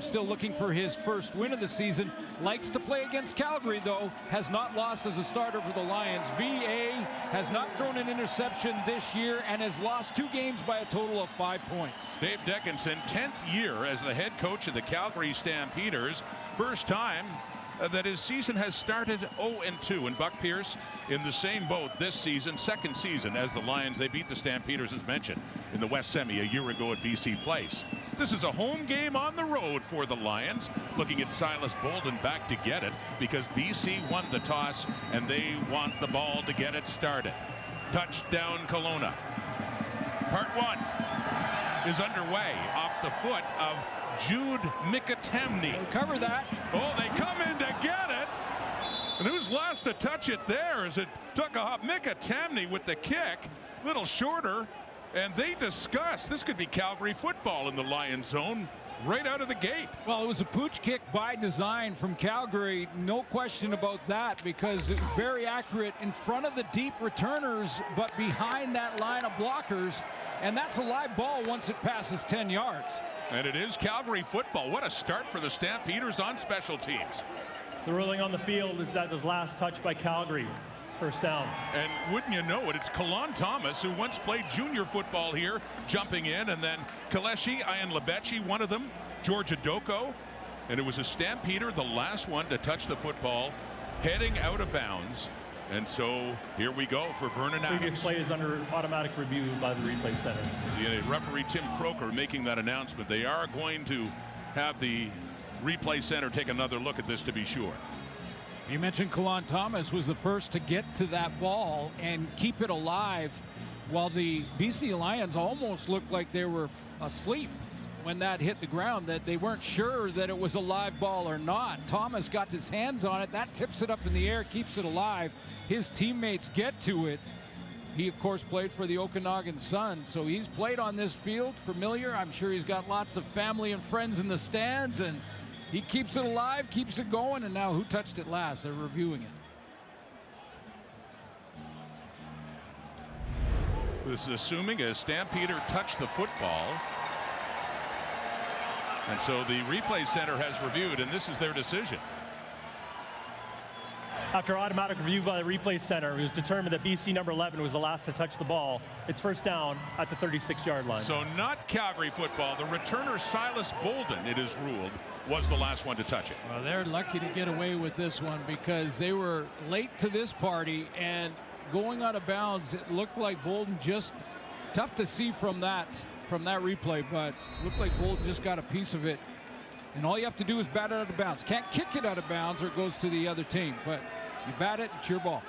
still looking for his first win of the season. Likes to play against Calgary, though. Has not lost as a starter for the Lions. VA has not thrown an interception this year and has lost 2 games by a total of 5 points. Dave Dickinson, 10th year as the head coach of the Calgary Stampeders. First time that his season has started 0-2, and Buck Pierce in the same boat this season, second season as the Lions. They beat the Stampeders, as mentioned, in the West Semi a year ago at BC Place. This is a home game on the road for the Lions, looking at Silas Bolden back to get it because BC won the toss and they want the ball to get it started. Touchdown Kelowna. Part 1 is underway off the foot of Jude Mikitemni. Cover that. Oh, they come in to get it. And who's last to touch it there as it took a hop? Mikitemni with the kick, little shorter, and they discuss this could be Calgary football in the Lions zone right out of the gate. Well, it was a pooch kick by design from Calgary, no question about that, because it was very accurate in front of the deep returners, but behind that line of blockers, and that's a live ball once it passes 10 yards. And it is Calgary football. What a start for the Stampeders on special teams. The ruling on the field is that was last touch by Calgary. It's first down. And wouldn't you know it, it's Kalon Thomas, who once played junior football here, jumping in, and then Kaleshi Ayanlabechi, one of them, George Adoko. And it was a Stampeder, the last one to touch the football, heading out of bounds. And so here we go for Vernon Adams. Previous play is under automatic review by the replay center. The referee Tim Croker making that announcement. They are going to have the replay center take another look at this to be sure. You mentioned Kalon Thomas was the first to get to that ball and keep it alive, while the BC Lions almost looked like they were asleep when that hit the ground, that they weren't sure that it was a live ball or not. Thomas got his hands on it. That tips it up in the air, keeps it alive. His teammates get to it. He, of course, played for the Okanagan Sun, so he's played on this field, familiar. I'm sure he's got lots of family and friends in the stands, and he keeps it alive, keeps it going, and now who touched it last? They're reviewing it. This is assuming a Stampeder touched the football. And so the replay center has reviewed, and this is their decision. After automatic review by the replay center, it was determined that BC number 11 was the last to touch the ball. It's first down at the 36-yard line. So not Calgary football. The returner Silas Bolden, it is ruled, was the last one to touch it. Well, they're lucky to get away with this one because they were late to this party, and going out of bounds, it looked like Bolden just tough to see from that replay, but looked like Bolden just got a piece of it. And all you have to do is bat it out of bounds. Can't kick it out of bounds or it goes to the other team, but you bat it, it's your ball.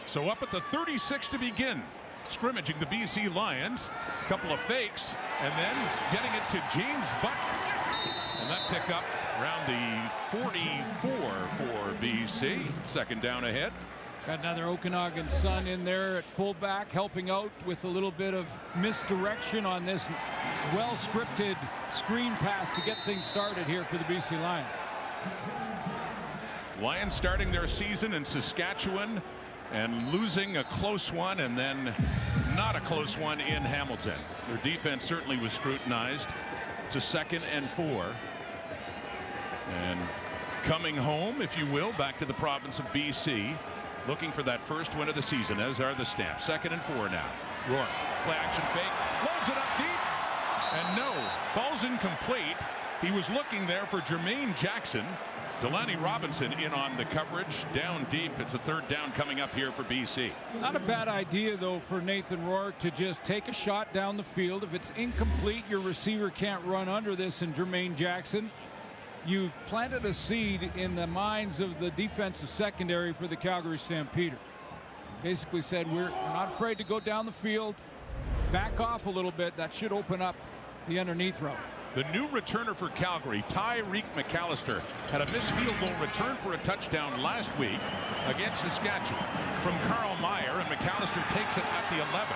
So up at the 36 to begin, scrimmaging the BC Lions. A couple of fakes, and then getting it to James Buck. And that pick up around the 44 for BC. Second down ahead. Got another Okanagan Sun in there at fullback, helping out with a little bit of misdirection on this well-scripted screen pass to get things started here for the BC Lions. Lions starting their season in Saskatchewan and losing a close one, and then not a close one in Hamilton. Their defense certainly was scrutinized. It's a 2nd and 4. And coming home, if you will, back to the province of BC. Looking for that first win of the season, as are the Stamps. 2nd and 4 now. Rourke, play action fake, loads it up deep, and no, falls incomplete. He was looking there for Jermaine Jackson. Delaney Robinson in on the coverage, down deep. It's a 3rd down coming up here for BC. Not a bad idea, though, for Nathan Rourke to just take a shot down the field. If it's incomplete, your receiver can't run under this, and Jermaine Jackson. You've planted a seed in the minds of the defensive secondary for the Calgary Stampeders. Basically said, we're not afraid to go down the field, back off a little bit. That should open up the underneath route. The new returner for Calgary, Tyreek McAllister, had a missed field goal return for a touchdown last week against Saskatchewan from Carl Meyer, and McAllister takes it at the 11.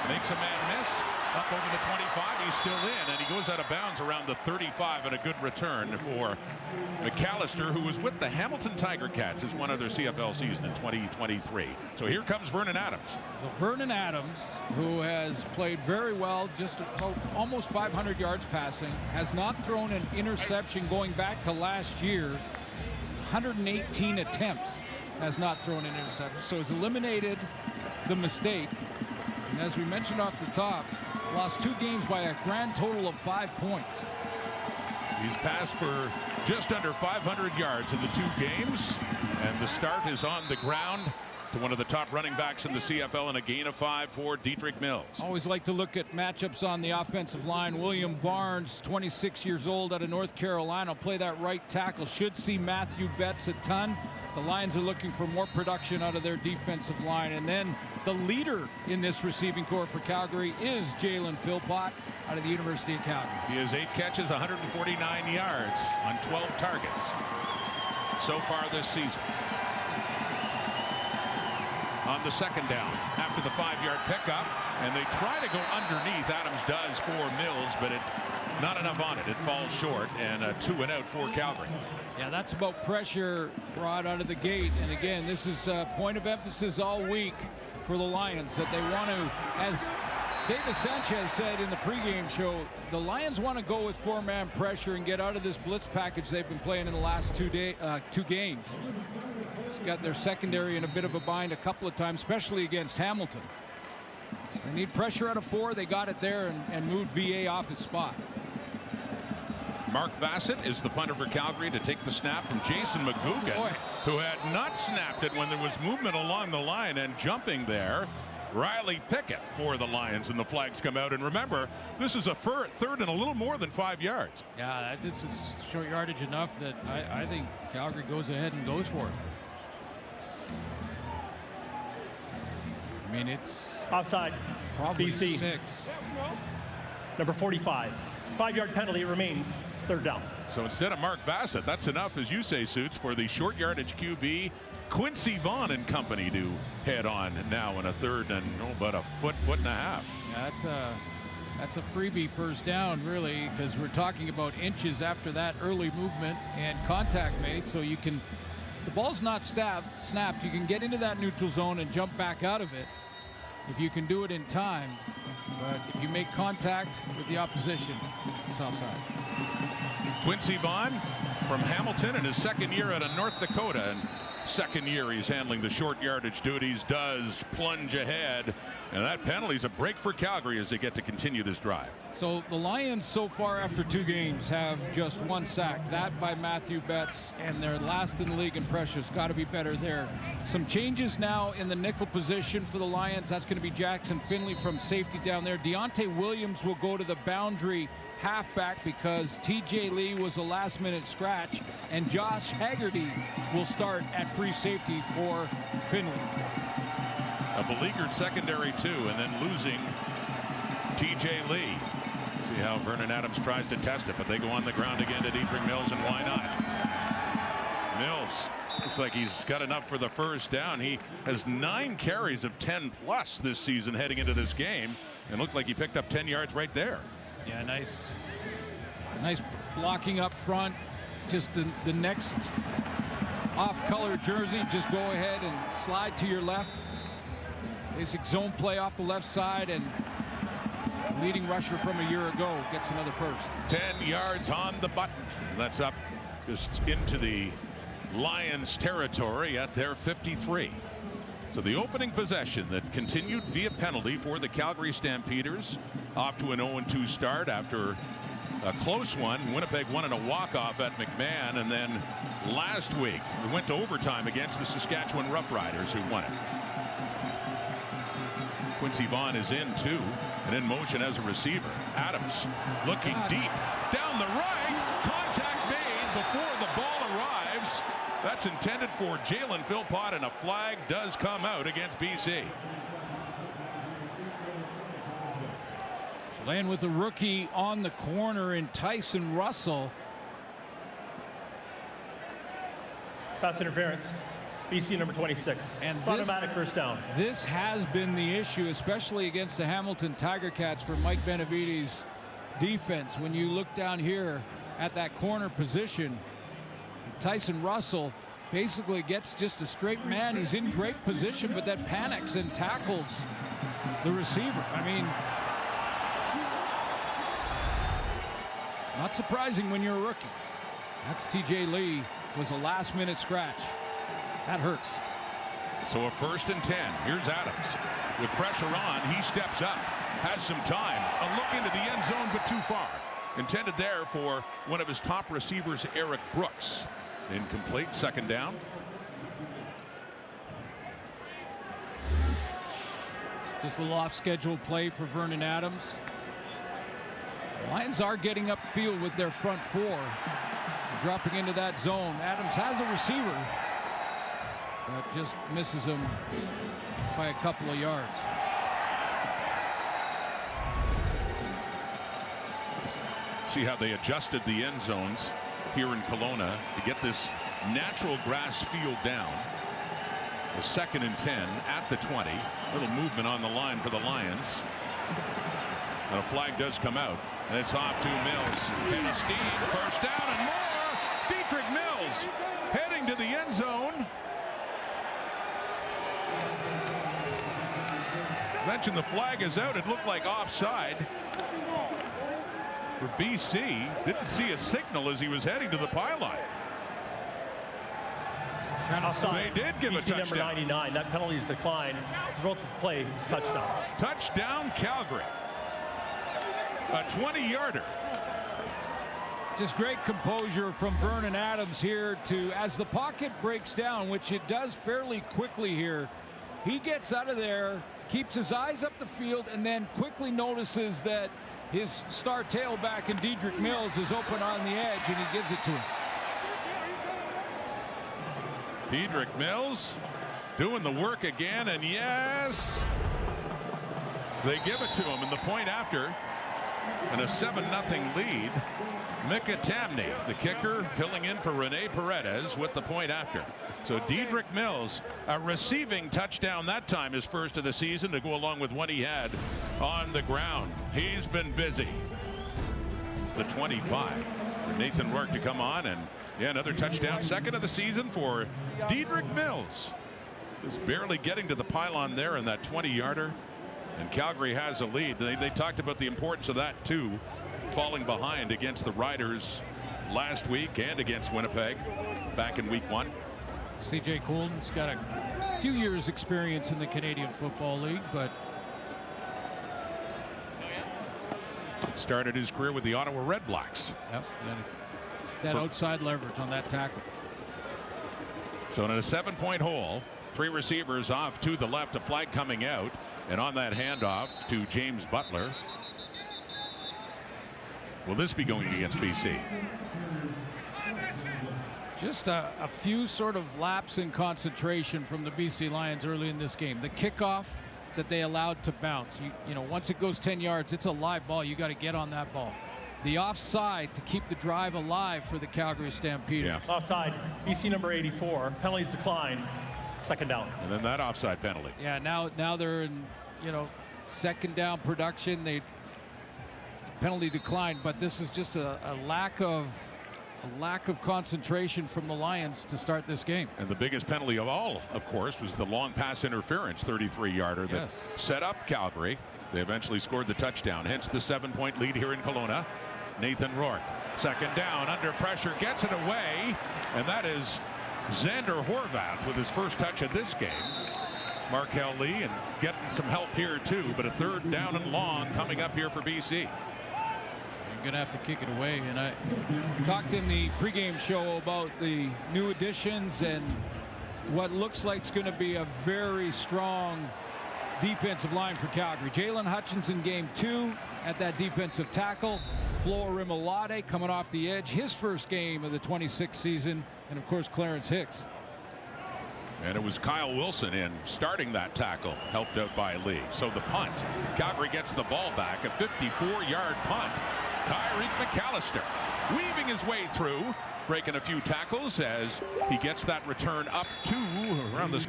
Makes a man miss, Up over the 25, he's still in, and he goes out of bounds around the 35, and a good return for McAllister, who was with the Hamilton Tiger Cats his one other CFL season in 2023. So here comes Vernon Adams. So Vernon Adams, who has played very well, just about almost 500 yards passing, has not thrown an interception going back to last year. 118 attempts, has not thrown an interception. So he's eliminated the mistake. And as we mentioned off the top, lost 2 games by a grand total of 5 points. He's passed for just under 500 yards in the 2 games, and the start is on the ground to one of the top running backs in the CFL, and a gain of 5 for Dietrich Mills. Always like to look at matchups on the offensive line. William Barnes, 26 years old, out of North Carolina, play that right tackle. Should see Matthew Betts a ton. The Lions are looking for more production out of their defensive line. And then the leader in this receiving corps for Calgary is Jalen Philpott out of the University of Calgary. He has 8 catches, 149 yards on 12 targets so far this season. On the second down, after the 5-yard pickup, and they try to go underneath. Adams does for Mills, but not enough on it. It falls short, and a 2-and-out for Calgary. Yeah, that's about pressure brought out of the gate. And again, this is a point of emphasis all week for the Lions, that they want to, as David Sanchez said in the pregame show, the Lions want to go with 4-man pressure and get out of this blitz package they've been playing in the last 2 games. Got their secondary in a bit of a bind a couple of times, especially against Hamilton. They need pressure out of 4. They got it there and moved VA off his spot. Mark Bassett is the punter for Calgary to take the snap from Jason McGugan, who had not snapped it when there was movement along the line, and jumping there, Riley Pickett for the Lions, and the flags come out. And remember, this is a third and a little more than 5 yards. Yeah, this is short yardage enough that I think Calgary goes ahead and goes for it. I mean, it's offside. Probably BC 6. Number 45. It's 5-yard penalty. It remains 3rd down. So instead of Mark Bassett, that's enough, as you say, Suits, for the short yardage QB Quincy Vaughn and company to head on now in a 3rd and about a foot and a half. Yeah, that's a freebie first down, really, because we're talking about inches after that early movement and contact made. So you can, if the ball's not snapped, you can get into that neutral zone and jump back out of it if you can do it in time. But if you make contact with the opposition, it's offside. Quincy Vaughn from Hamilton in his 2nd year out of North Dakota, and 2nd year he's handling the short yardage duties, does plunge ahead, and that penalty's a break for Calgary as they get to continue this drive. So the Lions so far after 2 games have just 1 sack, that by Matthew Betts, and they're last in the league in pressures. Got to be better there. Some changes now in the nickel position for the Lions. That's going to be Jackson Finley from safety down there. Deontay Williams will go to the boundary halfback because TJ Lee was a last-minute scratch, and Josh Haggerty will start at free safety for Finley. A beleaguered secondary too, and then losing TJ Lee. See how Vernon Adams tries to test it, but they go on the ground again to Dietrich Mills, and why not? Mills looks like he's got enough for the first down. He has 9 carries of 10 plus this season heading into this game, and looked like he picked up 10 yards right there. Yeah, nice blocking up front. Just the next off-color jersey, just go ahead and slide to your left. Basic zone play off the left side, and leading rusher from a year ago gets another first. 10 yards on the button. That's up just into the Lions territory at their 53. So the opening possession that continued via penalty for the Calgary Stampeders, off to an 0-2 start after a close one. Winnipeg won in a walk-off at McMahon, and then last week we went to overtime against the Saskatchewan Roughriders, who won it. Quincy Vaughn is in too, and in motion as a receiver. Adams looking deep down the right, contact made before the ball arrives. That's intended for Jalen Philpott, and a flag does come out against BC. Playing with a rookie on the corner in Tyson Russell. Pass interference. BC number 26. And it's automatic first down. This has been the issue, especially against the Hamilton Tiger Cats for Mike Benavides' defense. When you look down here at that corner position, Tyson Russell basically gets just a straight man. He's in great position, but then panics and tackles the receiver. I mean, not surprising when you're a rookie. That's TJ Lee, was a last-minute scratch. That hurts. So a 1st and 10. Here's Adams. With pressure on, he steps up, has some time. A look into the end zone, but too far. Intended there for one of his top receivers, Eric Brooks. Incomplete, 2nd down. Just a little off-schedule play for Vernon Adams. The Lions are getting upfield with their front four. Dropping into that zone. Adams has a receiver, but just misses him by a couple of yards. See how they adjusted the end zones here in Kelowna to get this natural grass field down. The 2nd and 10 at the 20. Little movement on the line for the Lions. And a flag does come out, and it's off to Mills. Heavy steam, 1st down and more. Dietrich Mills heading to the end zone. Mentioned the flag is out. It looked like offside for BC. Didn't see a signal as he was heading to the pylon. They did give BC a touchdown. Number 99. That penalty is declined. Result of the play is touchdown. Touchdown Calgary. A 20-yarder. Just great composure from Vernon Adams here to, as the pocket breaks down, which it does fairly quickly here, he gets out of there, keeps his eyes up the field, and then quickly notices that his star tailback in Dietrich Mills is open on the edge, and he gives it to him. Dietrich Mills doing the work again, and yes, they give it to him in the point after, and a 7-0 lead. Mika Tamny, the kicker, filling in for Rene Paredes with the point after. So Dietrich Mills, a receiving touchdown that time, his first of the season, to go along with one he had on the ground. He's been busy. The 25 for Nathan Rourke to come on, and yeah, another touchdown, 2nd of the season for Dietrich Mills. Just barely getting to the pylon there in that 20-yarder, and Calgary has a lead. They talked about the importance of that too, falling behind against the Riders last week and against Winnipeg back in week 1. CJ Coulton's got a few years experience in the Canadian Football League, but started his career with the Ottawa Red Blacks. Yep, that outside leverage on that tackle. So in a 7-point hole, 3 receivers off to the left, a flag coming out, and on that handoff to James Butler. Will this be going against BC? Just a few sort of lapse in concentration from the BC Lions early in this game. The kickoff that they allowed to bounce. You know, once it goes 10 yards, it's a live ball. You got to get on that ball. The offside to keep the drive alive for the Calgary Stampeders. Yeah. Offside, BC number 84. Penalties decline. 2nd down. And then that offside penalty. Yeah, now they're in, 2nd down production. They penalty declined, but this is just a lack of concentration from the Lions to start this game. And the biggest penalty of all, of course, was the long pass interference 33-yarder that set up Calgary. They eventually scored the touchdown, hence the 7-point lead here in Kelowna. Nathan Rourke, 2nd down, under pressure, gets it away, and that is Xander Horvath with his first touch of this game. Markel Lee and getting some help here too, but a 3rd down and long coming up here for BC. Going to have to kick it away, and I talked in the pregame show about the new additions and what looks like it's going to be a very strong defensive line for Calgary. Jalen Hutchinson, game 2 at that defensive tackle. Flo Rimolade coming off the edge, his first game of the 26th season, and of course Clarence Hicks. And it was Kyle Wilson in starting that tackle, helped out by Lee. So the punt, Calgary gets the ball back, a 54-yard punt. Tyreek McAllister weaving his way through, breaking a few tackles as he gets that return up to around the.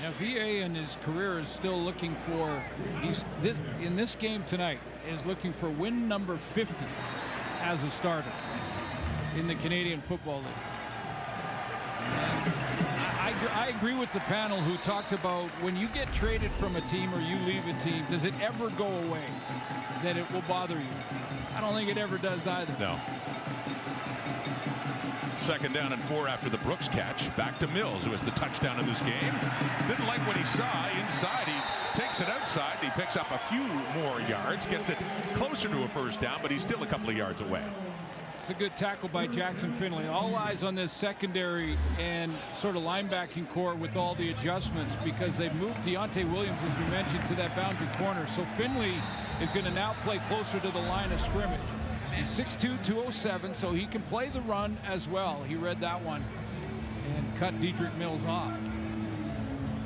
Now, VA in his career is still looking for, in this game tonight, is looking for win number 50 as a starter in the Canadian Football League. I agree with the panel who talked about when you get traded from a team or you leave a team, does it ever go away that it will bother you? I don't think it ever does either. No. 2nd down and 4 after the Brooks catch. Back to Mills, who has the touchdown in this game. Didn't like what he saw inside. He takes it outside. He picks up a few more yards, gets it closer to a 1st down, but he's still a couple of yards away. It's a good tackle by Jackson Finley. All eyes on this secondary and sort of linebacking core with all the adjustments because they've moved Deontay Williams, as we mentioned, to that boundary corner. So Finley is going to now play closer to the line of scrimmage. He's 6'2", 207, so he can play the run as well. He read that one and cut Dedrick Mills off.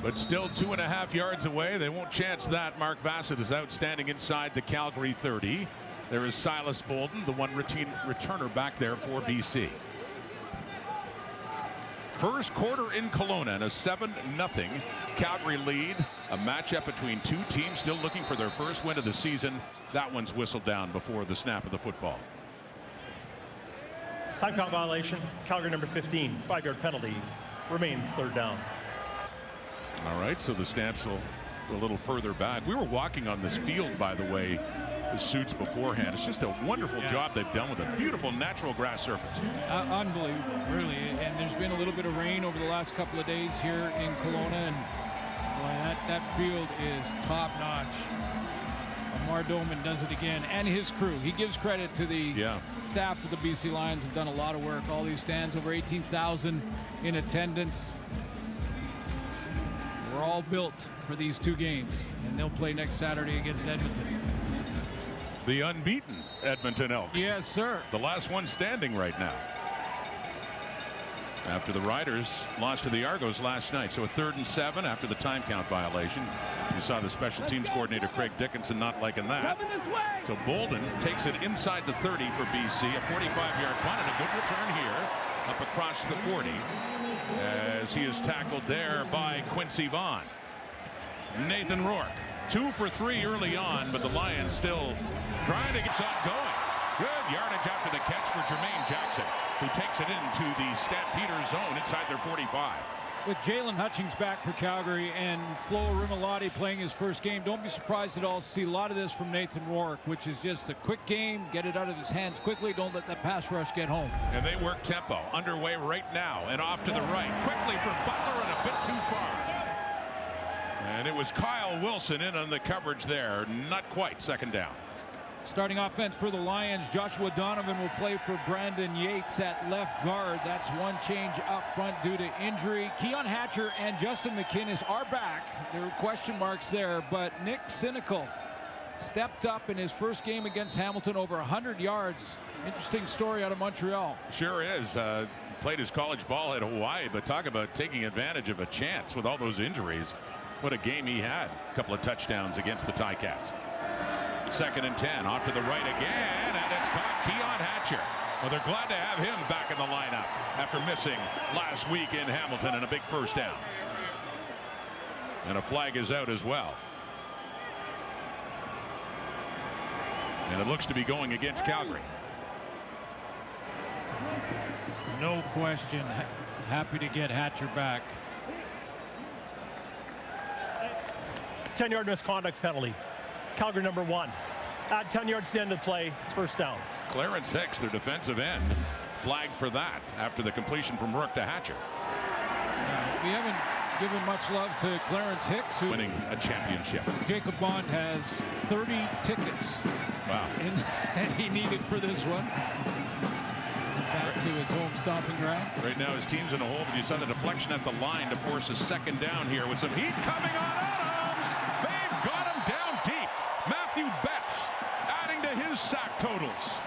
But still 2.5 yards away. They won't chance that. Mark Bassett is outstanding inside the Calgary 30. There is Silas Bolden, the one returner back there for BC. First quarter in Kelowna and a 7-0 Calgary lead. A matchup between two teams still looking for their first win of the season. That one's whistled down before the snap of the football. Time count violation. Calgary number 15. 5-yard penalty. Remains 3rd down. All right, so the Stamps will go a little further back. We were walking on this field, by the way, the suits beforehand. It's just a wonderful job they've done with a beautiful natural grass surface. Unbelievable, really. And there's been a little bit of rain over the last couple of days here in Kelowna, and boy, that field is top notch. Amar Doman does it again, and his crew. He gives credit to the staff of the BC Lions, have done a lot of work. All these stands, over 18,000 in attendance. We're all built for these two games, and they'll play next Saturday against Edmonton. The unbeaten Edmonton Elks. Yes, sir. The last one standing right now. After the Riders lost to the Argos last night. So a 3rd and 7 after the time count violation. You saw the special teams coordinator Craig Dickinson not liking that. So Bolden takes it inside the 30 for BC. A 45-yard punt and a good return here up across the 40 as he is tackled there by Quincy Vaughn. Nathan Rourke 2 for 3 early on, but the Lions still trying to get something going. Good yardage after the catch for Jermaine Jackson, who takes it into the Stampeders zone inside their 45. With Jalen Hutchings back for Calgary and Flo Rimalotti playing his first game, don't be surprised at all to see a lot of this from Nathan Rourke, which is just a quick game, get it out of his hands quickly, don't let that pass rush get home. And they work tempo, underway right now, and off to the right. Quickly for Butler and a bit too far. And it was Kyle Wilson in on the coverage there. Not quite. 2nd down. Starting offense for the Lions, Joshua Donovan will play for Brandon Yates at left guard. That's one change up front due to injury. Keon Hatcher and Justin McInnes are back. There were question marks there, but Nick Cynical stepped up in his first game against Hamilton, over 100 yards. Interesting story out of Montreal. Sure is. Played his college ball at Hawaii, but talk about taking advantage of a chance with all those injuries. What a game he had. A couple of touchdowns against the Ticats. 2nd and 10, off to the right again, and it's caught Keon Hatcher. Well, they're glad to have him back in the lineup after missing last week in Hamilton and a big 1st down. And a flag is out as well. And it looks to be going against Calgary. No question. Happy to get Hatcher back. 10-yard misconduct penalty. Calgary number 1. At 10 yards to the end of the play, it's 1st down. Clarence Hicks, their defensive end, flagged for that after the completion from Rourke to Hatcher. We haven't given much love to Clarence Hicks, who winning a championship. Jacob Bond has 30 tickets. Wow. And he needed for this one. Back to his home stomping ground. Right now his team's in a hole, but you saw the deflection at the line to force a 2nd down here with some heat coming on Adams. They've got him down deep. Matthew Betts adding to his sack totals.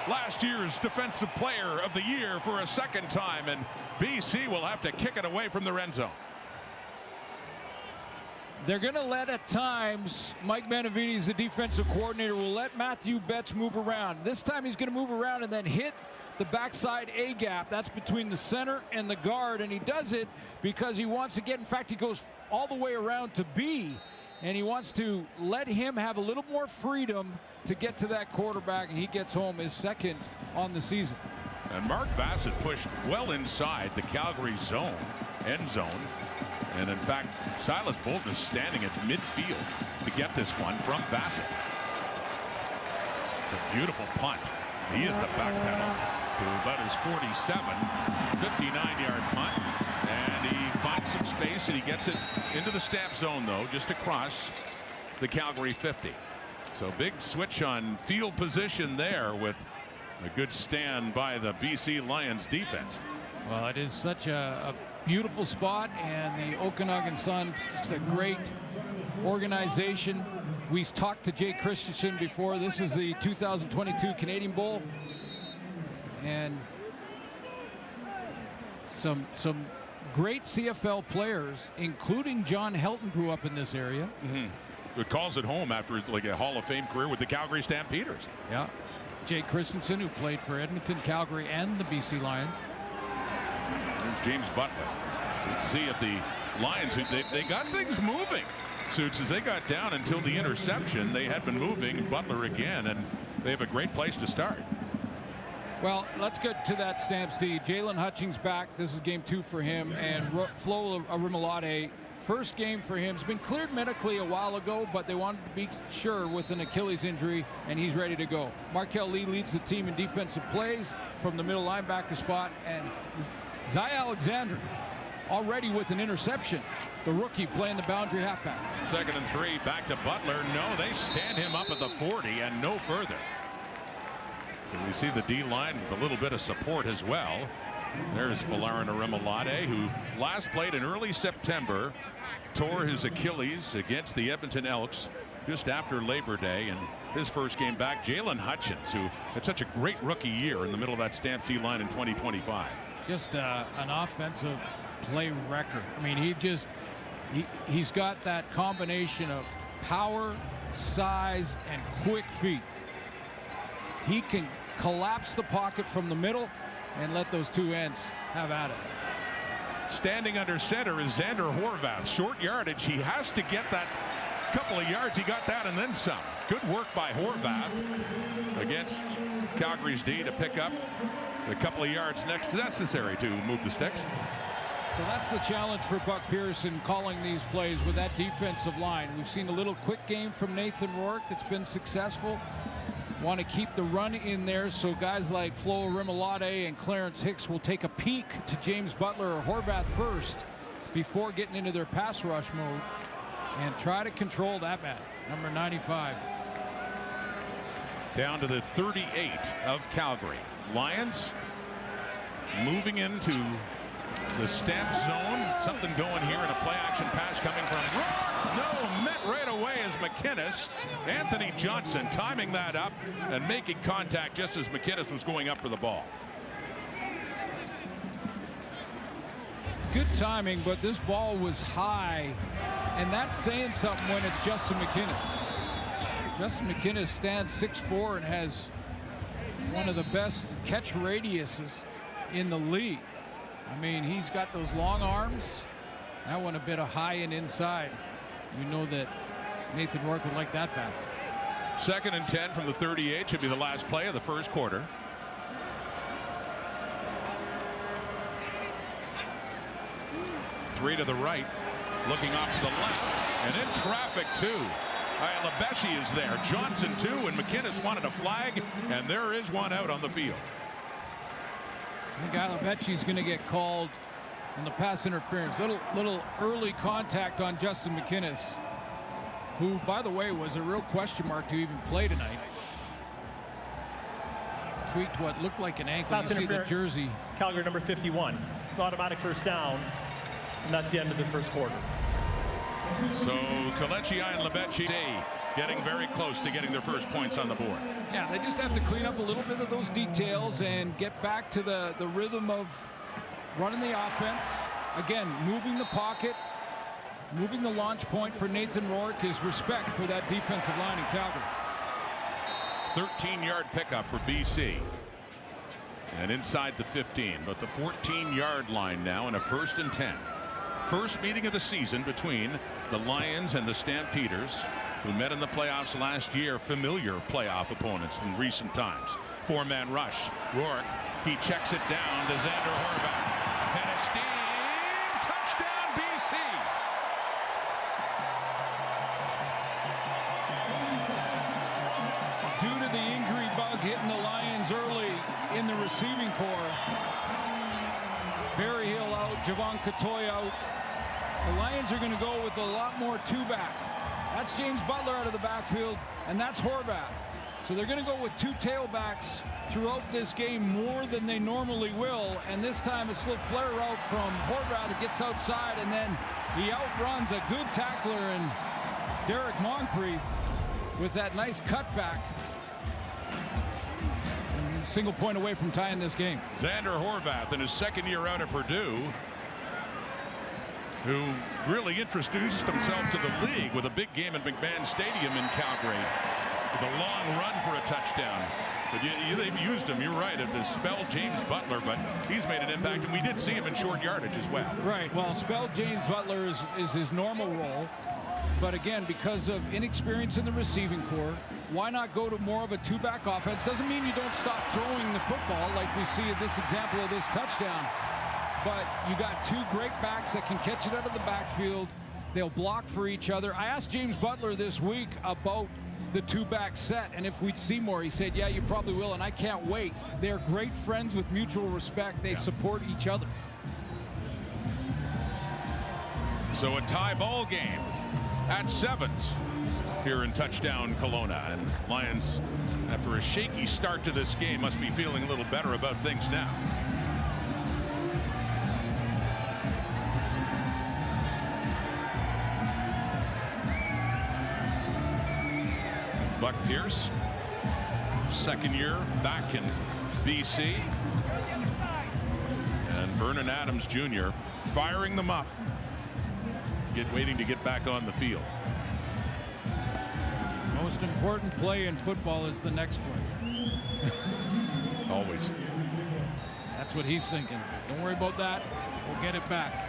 Last year's defensive player of the year for a 2nd time, and BC will have to kick it away from the end zone. They're going to let, at times, Mike Benavides, the defensive coordinator, will let Matthew Betts move around. This time he's going to move around and then hit the backside A gap. That's between the center and the guard, and he does it because he wants to get, in fact, he goes all the way around to B, and he wants to let him have a little more freedom to get to that quarterback, and he gets home his second on the season. And Mark Bassett pushed well inside the Calgary zone, end zone. And in fact, Silas Bolton is standing at midfield to get this one from Bassett. It's a beautiful punt. He is the backpedal to about his 47, 59-yard punt. And he finds some space and he gets it into the Stamp zone, though, just across the Calgary 50. So big switch on field position there with a good stand by the BC Lions defense. Well, it is such a beautiful spot, and the Okanagan Sun, just a great organization. We talked to Jay Christensen before. This is the 2022 Canadian Bowl, and some great CFL players, including John Helton, grew up in this area. It calls it home after like a Hall of Fame career with the Calgary Stampeders. Yeah. Jay Christensen, who played for Edmonton, Calgary, and the BC Lions. There's James Butler. Let's see if the Lions, they got things moving. Suits, as they got down until the interception, they had been moving. Butler again, and they have a great place to start. Well, let's get to that Stamps D. Jalen Hutchings back. This is game 2 for him, and Flo Arimolade, first game for him. He's been cleared medically a while ago, but they wanted to be sure with an Achilles injury, and he's ready to go. Markel Lee leads the team in defensive plays from the middle linebacker spot, and Zai Alexander already with an interception. The rookie playing the boundary halfback. 2nd and 3, back to Butler. No, they stand him up at the 40 and no further. So we see the D-line with a little bit of support as well. There's Folarin Arimolade, who last played in early September, tore his Achilles against the Edmonton Elks just after Labor Day, and his first game back. Jalen Hutchins, who had such a great rookie year in the middle of that Stamps D-line in 2025. Just an offensive play record. I mean, he's got that combination of power, size, and quick feet. He can collapse the pocket from the middle and let those two ends have at it. Standing under center is Xander Horvath. Short yardage. He has to get that couple of yards. He got that and then some. Good work by Horvath against Calgary's D to pick up a couple of yards necessary to move the sticks. So that's the challenge for Buck Pearson, calling these plays with that defensive line. We've seen a little quick game from Nathan Rourke that's been successful. Want to keep the run in there, so guys like Flo Arimolade and Clarence Hicks will take a peek to James Butler or Horvath first before getting into their pass rush mode and try to control that man, number 95. Down to the 38 of Calgary. Lions moving into the Stamp zone. Something going here in a play action pass coming from Rourke. No, met right away as McInnes. Anthony Johnson timing that up and making contact just as McInnes was going up for the ball. Good timing, but this ball was high, and that's saying something when it's Justin McInnes. Justin McInnes stands 6'4" and has one of the best catch radiuses in the league. I mean, he's got those long arms. That one a bit of high and inside. You know that Nathan Rourke would like that back. 2nd and 10 from the 38 should be the last play of the first quarter. Three to the right, looking off to the left, and in traffic too. Lebeshi is there, Johnson too, and McInnes wanted a flag, and there is one out on the field. I think Lebeshi is going to get called on the pass interference. Little early contact on Justin McInnes, who, by the way, was a real question mark to even play tonight. Tweaked what looked like an ankle. Pass you see the interference. jersey. Calgary number 51. It's an automatic first down, and that's the end of the first quarter. So Kalechi and Lebechi getting very close to getting their first points on the board. Yeah, they just have to clean up a little bit of those details and get back to the rhythm of running the offense. Again, moving the pocket, Moving the launch point for Nathan Rourke is respect for that defensive line in Calgary. 13-yard pickup for BC. And inside the 15, but the 14-yard line now and a 1st and 10. First meeting of the season between the Lions and the Stampeders, who met in the playoffs last year, familiar playoff opponents in recent times. 4-man rush. Rourke, he checks it down to Xander Horvath. And a steam touchdown BC. Due to the injury bug hitting the Lions early in the receiving core, Barry Hill out, Javon Catoy out. The Lions are going to go with a lot more two-back. That's James Butler out of the backfield, and that's Horvath. So they're going to go with 2 tailbacks throughout this game more than they normally will. And this time it's a little flare route from Horvath that gets outside, and then he outruns a good tackler and Derek Moncrief with that nice cutback. Single point away from tying this game. Xander Horvath in his 2nd year out of Purdue, who really introduced himself to the league with a big game at McMahon Stadium in Calgary with a long run for a touchdown. But they've used him, you're right, to spell James Butler, but he's made an impact, and we did see him in short yardage as well. Right, well, spell James Butler is his normal role, but again, because of inexperience in the receiving core, why not go to more of a 2-back offense? Doesn't mean you don't stop throwing the football like we see in this example of this touchdown. But you got 2 great backs that can catch it out of the backfield. They'll block for each other. I asked James Butler this week about the 2-back set and if we'd see more. He said, yeah, you probably will, and I can't wait. They're great friends with mutual respect. They support each other. So a tie ball game at 7s here in touchdown Kelowna. And Lions, after a shaky start to this game, must be feeling a little better about things now. Buck Pierce, 2nd year back in BC. And Vernon Adams Jr. firing them up, waiting to get back on the field. Most important play in football is the next play. Always. That's what he's thinking. Don't worry about that. We'll get it back.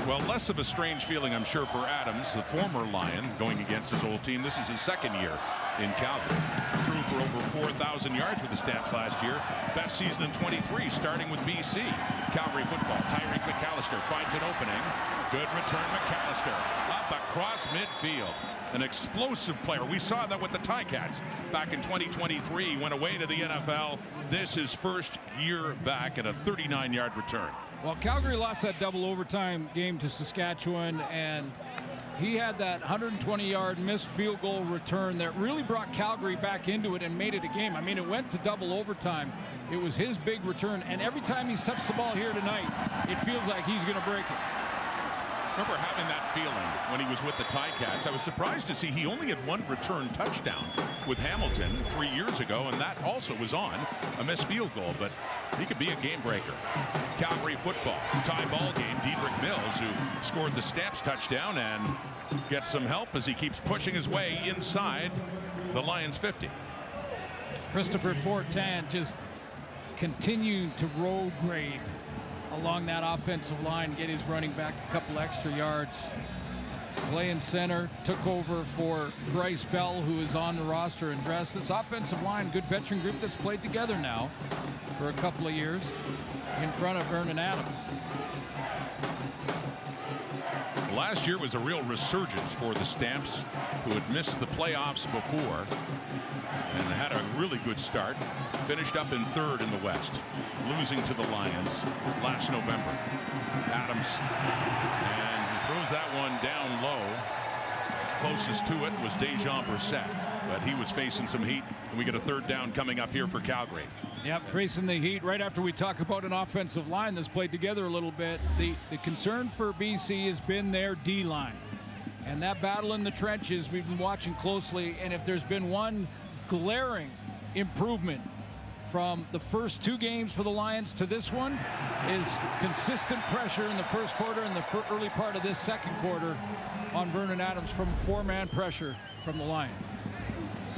Well, less of a strange feeling, I'm sure, for Adams, the former Lion, going against his old team. This is his 2nd year in Calgary. Threw for over 4,000 yards with the Stamps last year. Best season in 23, starting with BC. Calgary football. Tyreek McAllister finds an opening. Good return, McAllister. Up across midfield. An explosive player. We saw that with the Ticats back in 2023. Went away to the NFL. This is 1st year back and a 39-yard return. Well, Calgary lost that double overtime game to Saskatchewan, and he had that 120-yard missed field goal return that really brought Calgary back into it and made it a game. I mean, it went to double overtime. It was his big return, and every time he's touched the ball here tonight, it feels like he's going to break it. Remember having that feeling when he was with the Ticats. I was surprised to see he only had 1 return touchdown with Hamilton 3 years ago, and that also was on a missed field goal, but he could be a game breaker. Calgary football, tie ball game. Dedrick Mills, who scored the Stamps touchdown, and gets some help as he keeps pushing his way inside the Lions 50. Christopher Fortin just continued to road grade along that offensive line, get his running back a couple extra yards. Playing center, took over for Bryce Bell, who is on the roster and dressed. This offensive line, good veteran group that's played together now for a couple of years in front of Vernon Adams. Last year was a real resurgence for the Stamps, who had missed the playoffs before and had a really good start. Finished up in 3rd in the West, losing to the Lions last November. Adams, and he throws that one down low. Closest to it was Dejon Brissett, but he was facing some heat, and we get a 3rd down coming up here for Calgary. Yep, facing the heat right after we talk about an offensive line that's played together a little bit. The concern for BC has been their D-line. And that battle in the trenches we've been watching closely, and if there's been one glaring improvement from the first 2 games for the Lions to this one is consistent pressure in the first quarter and the early part of this second quarter on Vernon Adams from 4-man pressure from the Lions.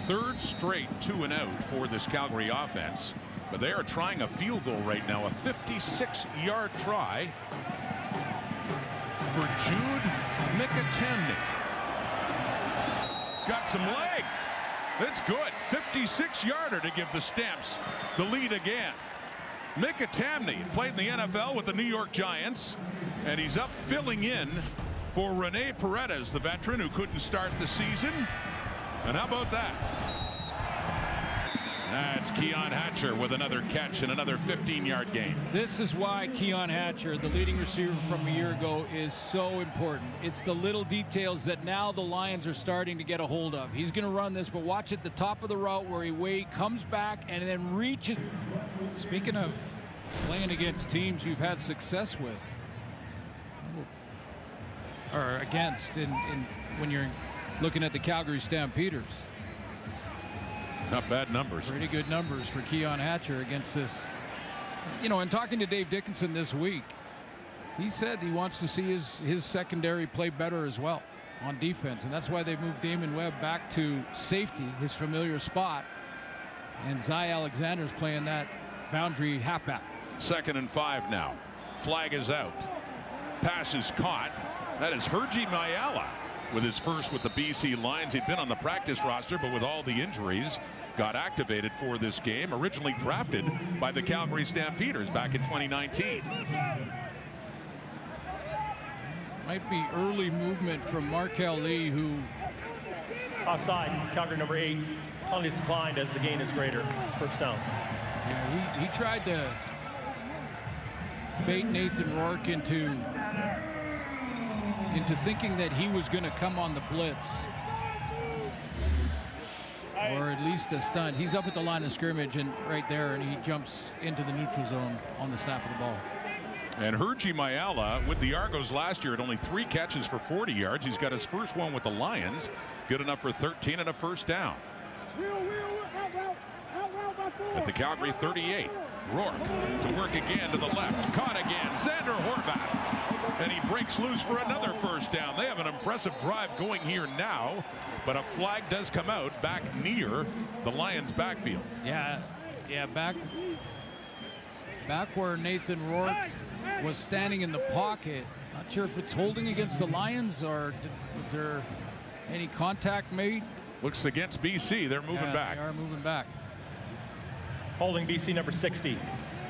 Third straight 2 and out for this Calgary offense, but they are trying a field goal right now, a 56-yard try for Jude Mikitamni. Got some leg. That's good. 56-yarder to give the Stamps the lead again. Mikitamni played in the NFL with the New York Giants, and he's up filling in for Rene Paredes, the veteran who couldn't start the season. And how about that? That's Keon Hatcher with another catch and another 15-yard gain. This is why Keon Hatcher, the leading receiver from a year ago, is so important. It's the little details that now the Lions are starting to get a hold of. He's going to run this, but watch at the top of the route where he comes back and then reaches. Speaking of playing against teams you've had success with, or against, when you're looking at the Calgary Stampeders. Not bad numbers. Pretty good numbers for Keon Hatcher against this. You know, and talking to Dave Dickinson this week, he said he wants to see his secondary play better as well on defense, and that's why they moved Damon Webb back to safety, his familiar spot, and Zy Alexander's playing that boundary halfback. 2nd and 5 now. Flag is out. Pass is caught. That is Herji Mayala with his first with the BC Lions. He'd been on the practice roster, but with all the injuries, got activated for this game. Originally drafted by the Calgary Stampeders back in 2019. Might be early movement from Markel Lee, who Offside, Calgary number 8. Penalty is declined as the gain is greater. It's first down. Yeah, he tried to bait Nathan Rourke into thinking that he was going to come on the blitz, or at least a stunt. He's up at the line of scrimmage and right there, and he jumps into the neutral zone on the snap of the ball. And Herji Mayala with the Argos last year at only 3 catches for 40 yards. He's got his first one with the Lions, good enough for 13 and a first down. At the Calgary 38, Rourke to work again to the left, caught again, Xander Horvath, and he breaks loose for another first down. They have an impressive drive going here now, but a flag does come out back near the Lions backfield. Yeah, back where Nathan Rourke was standing in the pocket. Not sure if it's holding against the Lions, or was there any contact made? Looks against BC. They're moving back. They are moving back. Holding BC number 60.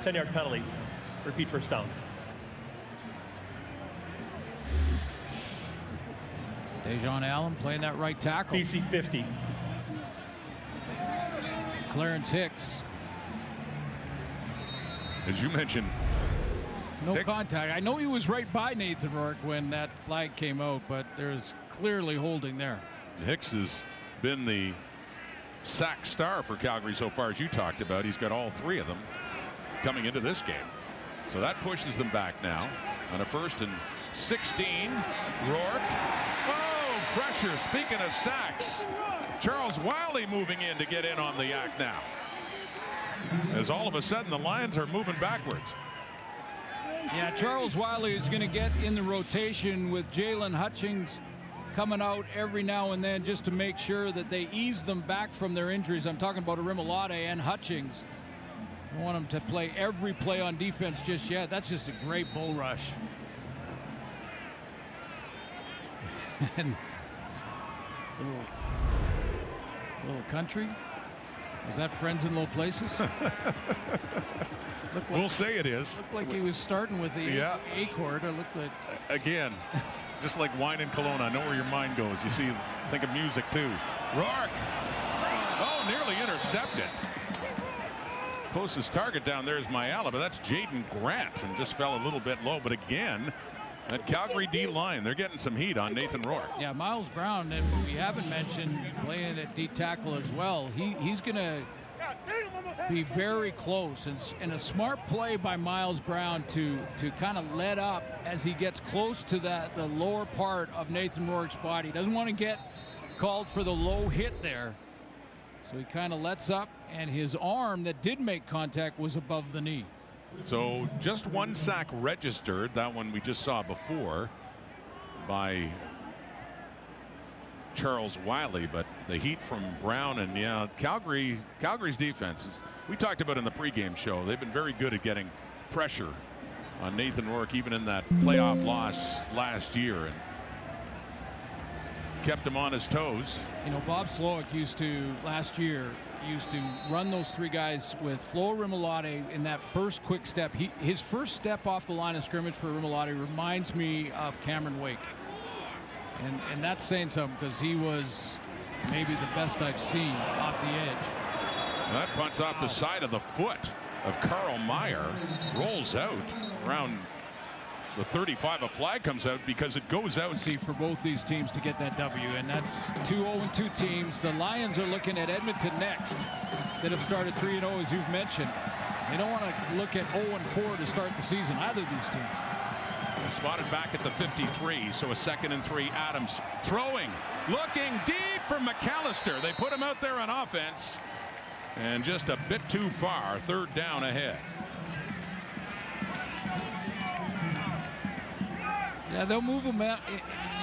10-yard penalty. Repeat first down. Dejon Allen playing that right tackle. BC 50. Clarence Hicks. As you mentioned, no contact. I know he was right by Nathan Rourke when that flag came out, but there's clearly holding there. Hicks has been the sack star for Calgary so far, as you talked about. He's got all 3 of them coming into this game. So that pushes them back now on a 1st and 16. Rourke. Oh, pressure. Speaking of sacks, Charles Wiley moving in to get in on the act now, as all of a sudden the Lions are moving backwards. Yeah, Charles Wiley is going to get in the rotation with Jalen Hutchings coming out every now and then just to make sure that they ease them back from their injuries. I'm talking about Arimolade and Hutchings. I don't want them to play every play on defense just yet. That's just a great bull rush. And little country. Is that Friends in Low Places? We'll say it is. Looked like he was starting with the A chord. It looked like, again, just like wine in Kelowna. I know where your mind goes. You see, think of music too. Rourke. Oh, nearly intercepted. Closest target down there is Mayala, but that's Jaden Grant, and just fell a little bit low. But again, that Calgary D line, they're getting some heat on Nathan Rourke. Yeah, Miles Brown, and we haven't mentioned, playing at D tackle as well. He's going to be very close, and a smart play by Miles Brown to kind of let up as he gets close to the lower part of Nathan Rourke's body. Doesn't want to get called for the low hit there. So he kind of lets up, and his arm that did make contact was above the knee. So just one sack registered. That one we just saw before by Charles Wiley, but the heat from Brown, and yeah, Calgary's defenses, we talked about in the pregame show, they've been very good at getting pressure on Nathan Rourke, even in that playoff loss last year, and kept him on his toes. You know, Bob Slowick last year used to run those three guys with Flo Rimolotti in that first quick step. His first step off the line of scrimmage for Rimolotti reminds me of Cameron Wake. And that's saying something, because he was maybe the best I've seen off the edge. That punt's off the side of the foot of Carl Meyer. Rolls out around the 35. A flag comes out because it goes out. See, for both these teams to get that W, and that's 2 0-2 teams. The Lions are looking at Edmonton next, that have started 3-0, as you've mentioned. They don't want to look at 0-4 to start the season, either of these teams. Spotted back at the 53, so a 2nd and 3. Adams throwing, looking deep for McAllister. They put him out there on offense, and just a bit too far. 3rd down ahead. Yeah, they'll move him out,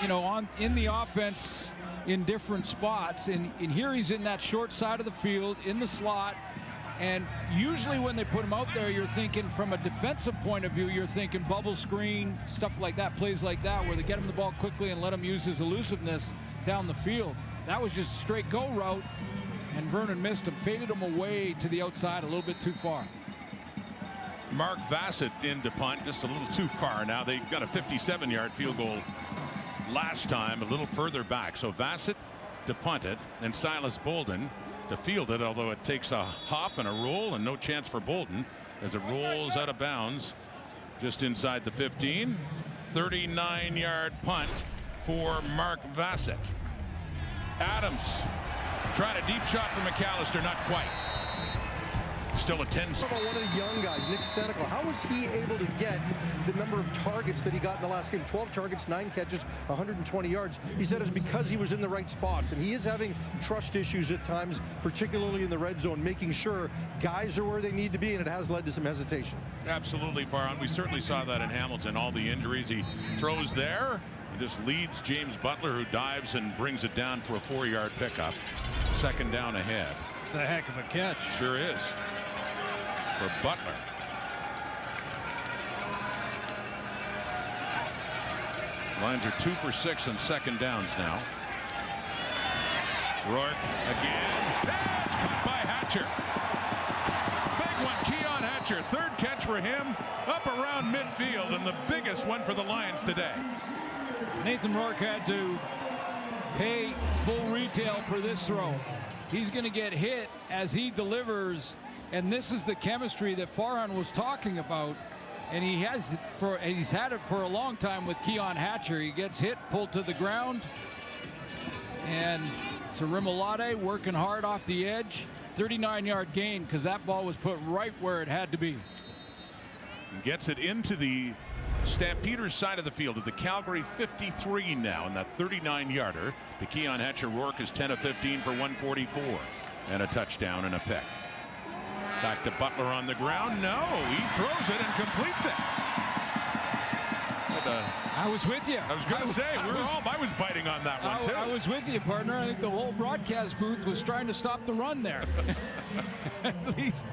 you know, in the offense in different spots, and here he's in that short side of the field in the slot. And usually when they put him out there, you're thinking from a defensive point of view, you're thinking bubble screen, stuff like that, plays like that, where they get him the ball quickly and let him use his elusiveness down the field. That was just a straight go route, and Vernon missed him, faded him away to the outside a little bit too far. Mark Vassett in to punt, just a little too far now. They got a 57-yard field goal last time, a little further back. So Vassett to punt it, and Silas Bolden to field it, although it takes a hop and a roll, and no chance for Bolden as it rolls out of bounds just inside the 15. 39-yard punt for Mark Vassett. Adams tried a deep shot for McAllister, not quite. Still a 10. How about one of the young guys, Nick Senecal? How was he able to get the number of targets that he got in the last game? 12 targets, 9 catches, 120 yards. He said it's because he was in the right spots, and he is having trust issues at times, particularly in the red zone, making sure guys are where they need to be, and it has led to some hesitation. Absolutely, Farhan. We certainly saw that in Hamilton. All the injuries. He throws there and just leads James Butler, who dives and brings it down for a 4-yard pickup. 2nd down ahead. It's a heck of a catch. Sure is. For Butler. Lions are 2 for 6 on 2nd downs now. Rourke again. It's caught by Hatcher. Big one, Keon Hatcher. 3rd catch for him, up around midfield, and the biggest one for the Lions today. Nathan Rourke had to pay full retail for this throw. He's going to get hit as he delivers. And this is the chemistry that Farhan was talking about, and he's had it for a long time with Keon Hatcher. He gets hit, pulled to the ground, and it's a Rimolotti working hard off the edge. 39-yard gain, because that ball was put right where it had to be. Gets it into the Stampeders side of the field at the Calgary 53 now, and that 39-yarder. The Keon Hatcher. Rourke is 10 of 15 for 144 and a touchdown and a pick. Back to Butler on the ground. No, he throws it and completes it. I was with you. I was going to say, I was biting on that one, too. I was with you, partner. I think the whole broadcast booth was trying to stop the run there. At least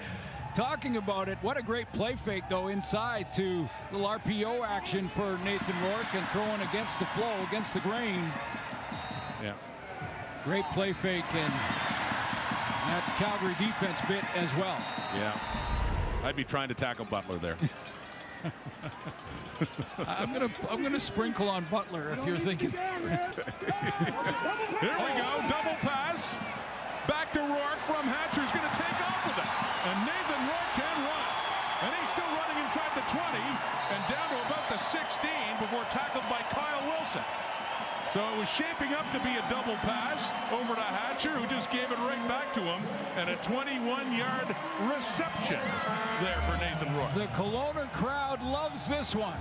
talking about it. What a great play fake, though, inside to a little RPO action for Nathan Rourke and throwing against the flow, against the grain. Yeah. Great play fake, and that Calgary defense bit as well. Yeah. I'd be trying to tackle Butler there. I'm gonna sprinkle on Butler if you're thinking. Here we go, double pass. Back to Rourke from Hatcher's going to take off with it. And Nathan Rourke can run. And he's still running inside the 20 and down to about the 16 before tackled by Kyle Wilson. So it was shaping up to be a double pass over to Hatcher, who just gave it right back to him, and a 21-yard reception there for Nathan Rourke. The Kelowna crowd loves this one.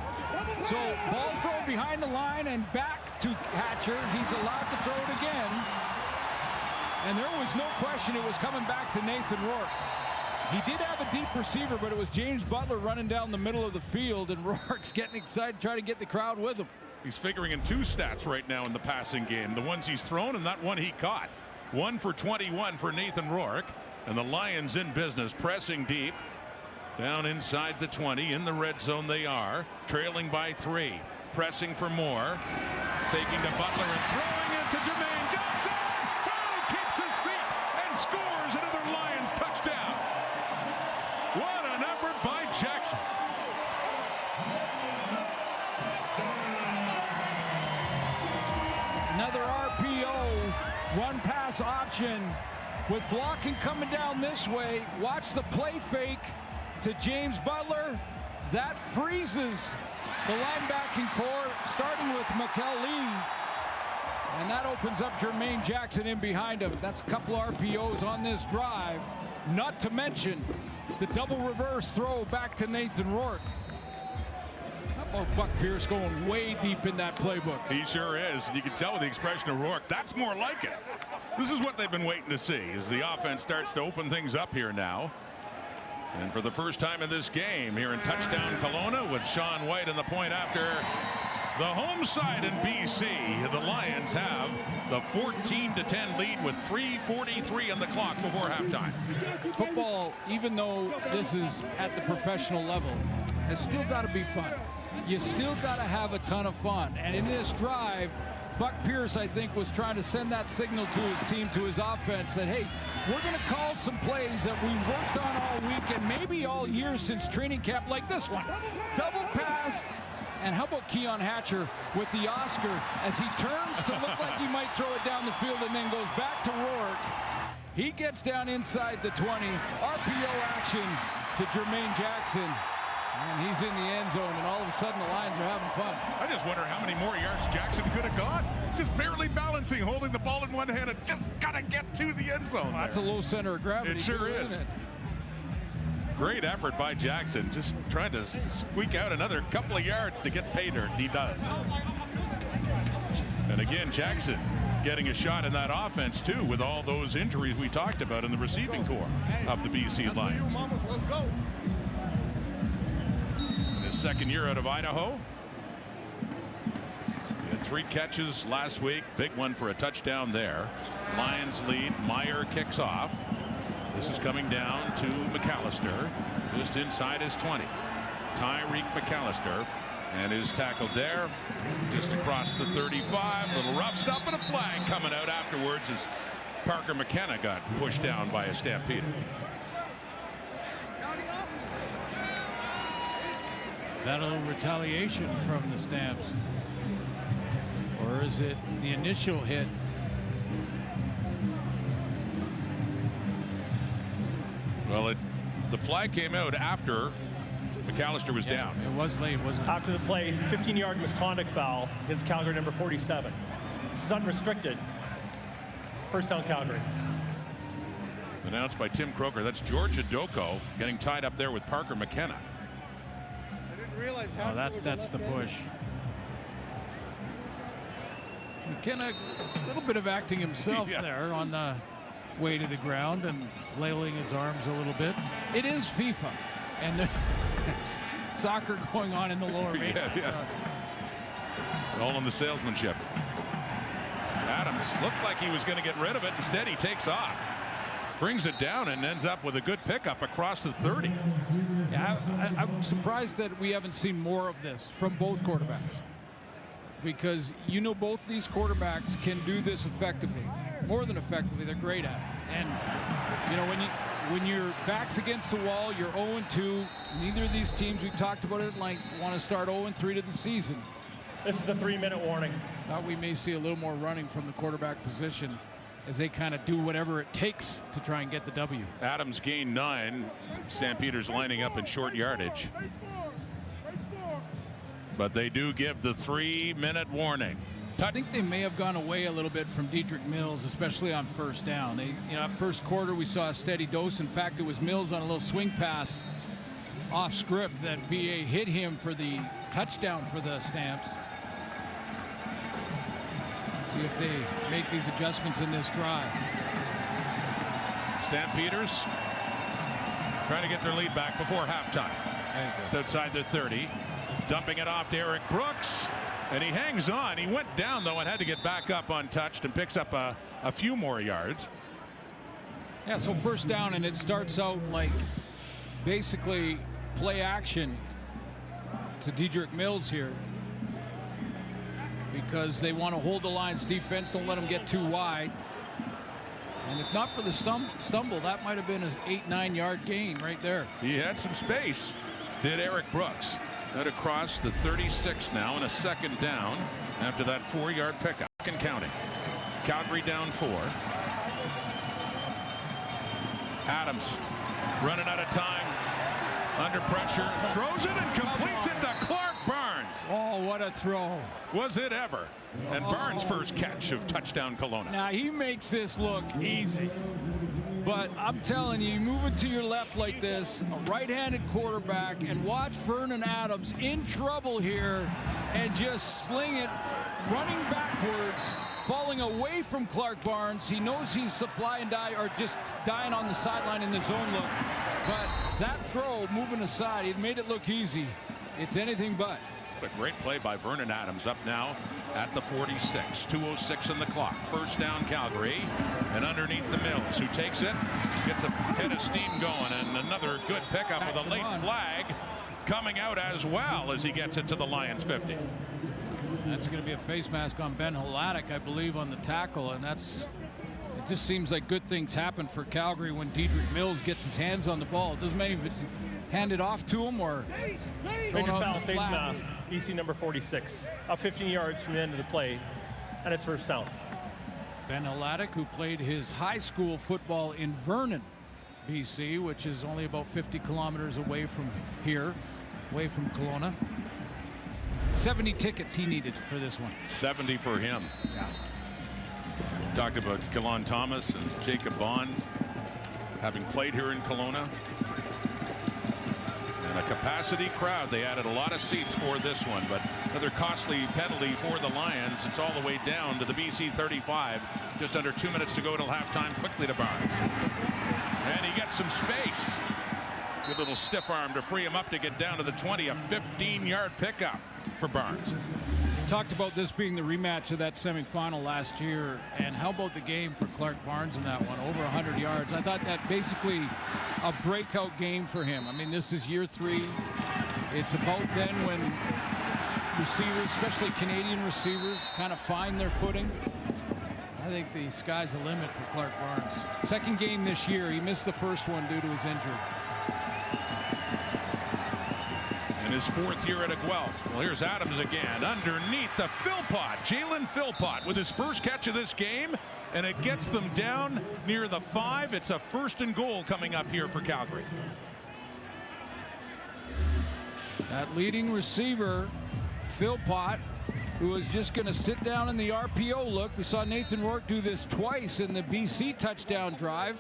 So ball throw behind the line and back to Hatcher. He's allowed to throw it again. And there was no question it was coming back to Nathan Rourke. He did have a deep receiver, but it was James Butler running down the middle of the field, and Rourke's getting excited, trying to get the crowd with him. He's figuring in 2 stats right now in the passing game. The ones he's thrown and that one he caught. 1 for 21 for Nathan Rourke. And the Lions in business, pressing deep. Down inside the 20. In the red zone they are. Trailing by 3. Pressing for more. Taking to Butler and throwing it to Jermaine Jackson. Oh, keeps his feet and scores another Lions touchdown. What an effort by Jackson. Another RPO, run pass option with blocking coming down this way. Watch the play fake to James Butler. That freezes the linebacking core, starting with McKellee. And that opens up Jermaine Jackson in behind him. That's a couple RPOs on this drive. Not to mention the double reverse throw back to Nathan Rourke. Oh, Buck Pierce going way deep in that playbook. He sure is. And you can tell with the expression of Rourke, that's more like it. This is what they've been waiting to see as the offense starts to open things up here now. And for the first time in this game here in touchdown Kelowna with Sean White in the point after the home side in BC. The Lions have the 14-10 lead with 3:43 on the clock before halftime. Football, even though this is at the professional level, has still got to be fun. You still got to have a ton of fun. And in this drive, Buck Pierce, I think, was trying to send that signal to his team, to his offense, that, hey, we're going to call some plays that we worked on all week and maybe all year since training camp, like this one. Double pass. And how about Keon Hatcher with the Oscar as he turns to look like he might throw it down the field and then goes back to Rourke. He gets down inside the 20. RPO action to Jermaine Jackson. And he's in the end zone, and all of a sudden the Lions are having fun. I just wonder how many more yards Jackson could have got. Just barely balancing, holding the ball in one hand, and just got to get to the end zone. Well, that's a low center of gravity. It sure is. Great effort by Jackson, just trying to squeak out another couple of yards to get pay dirt. He does. And again, Jackson getting a shot in that offense, too, with all those injuries we talked about in the receiving core of the BC Lions. Let's go. His second year out of Idaho. He had 3 catches last week. Big one for a touchdown there. Lions lead. Meyer kicks off. This is coming down to McAllister, just inside his 20. Tyreek McAllister, and is tackled there, just across the 35. Little rough stuff and a flag coming out afterwards as Parker McKenna got pushed down by a Stampeder. Is that a little retaliation from the Stamps? Or is it the initial hit? Well, the flag came out after McAllister was down. It was late, wasn't it? After the play, 15-yard misconduct foul against Calgary number 47. This is unrestricted. First down, Calgary. Announced by Tim Croker. That's George Adoko getting tied up there with Parker McKenna. I didn't realize how that's the push. McKenna, a little bit of acting himself there on the way to the ground and flailing his arms a little bit. It is FIFA, and there's soccer going on in the lower main. All in the salesmanship. Adams looked like he was going to get rid of it. Instead, he takes off, brings it down, and ends up with a good pickup across the 30. Yeah, I'm surprised that we haven't seen more of this from both quarterbacks, because you know both these quarterbacks can do this effectively. More than effectively, they're great at it. And you know, when your back's against the wall, you're 0-2. Neither of these teams, we've talked about it at length, want to start 0-3 to the season. This is the 3-minute warning. Thought we may see a little more running from the quarterback position as they kind of do whatever it takes to try and get the W. Adams gained 9. Stampeders lining up in short yardage. But they do give the 3-minute warning. I think they may have gone away a little bit from Dedrick Mills, especially on first down. First quarter we saw a steady dose. In fact, it was Mills on a little swing pass off script that VA hit him for the touchdown for the Stamps. Let's see if they make these adjustments in this drive. Stampeders trying to get their lead back before halftime. Outside the 30, dumping it off to Eric Brooks, and he hangs on. He went down though and had to get back up untouched and picks up a few more yards. Yeah, so first down, and it starts out like basically play action to Dedrick Mills here, because they want to hold the Lions defense, don't let them get too wide. And if not for the stumble, that might have been his 8-9 yard gain right there. He had some space, did Eric Brooks. That across the 36 now, and a second down after that 4-yard pickup and counting. Calgary down 4. Adams running out of time, under pressure, throws it and completes it to Clark Barnes. Oh, what a throw. Was it ever? And Barnes' first catch of touchdown Kelowna. Now he makes this look easy, but I'm telling you, move it to your left like this, a right-handed quarterback, and watch Vernon Adams in trouble here and just sling it, running backwards, falling away from Clark Barnes. He knows he's a fly and die, or just dying on the sideline in the zone look, but that throw moving aside, it made it look easy. It's anything but. A great play by Vernon Adams, up now at the 46. 2:06 on the clock. First down Calgary, and underneath the Mills, who takes it, gets a head of steam going, and another good pickup with a late flag coming out as well as he gets it to the Lions 50. That's going to be a face mask on Ben Hladek, I believe, on the tackle, and it just seems like good things happen for Calgary when Dedrick Mills gets his hands on the ball. It doesn't matter if it's handed off to him or Major foul, face mask, BC number 46, up 15 yards from the end of the play, and it's first down. Ben Hladek, who played his high school football in Vernon, BC, which is only about 50 kilometers away from here, away from Kelowna. 70 tickets he needed for this one. 70 for him. Yeah. Talked about Kalon Thomas and Jacob Bonds having played here in Kelowna. And a capacity crowd. They added a lot of seats for this one, but another costly penalty for the Lions. It's all the way down to the BC 35. Just under 2 minutes to go till halftime. Quickly to Barnes. And he gets some space. Good little stiff arm to free him up to get down to the 20. A 15-yard pickup for Barnes. Talked about this being the rematch of that semifinal last year, and how about the game for Clark Barnes in that one? Over 100 yards. I thought that basically a breakout game for him. I mean, this is year 3. It's about then when receivers, especially Canadian receivers, kind of find their footing. I think the sky's the limit for Clark Barnes. Second game this year. He missed the first one due to his injury. His 4th year at Guelph. Well, here's Adams again underneath the Philpott. Jalen Philpott with his first catch of this game, and it gets them down near the 5. It's a 1st and goal coming up here for Calgary. That leading receiver, Philpott, who was just going to sit down in the RPO look. We saw Nathan Rourke do this twice in the BC touchdown drive.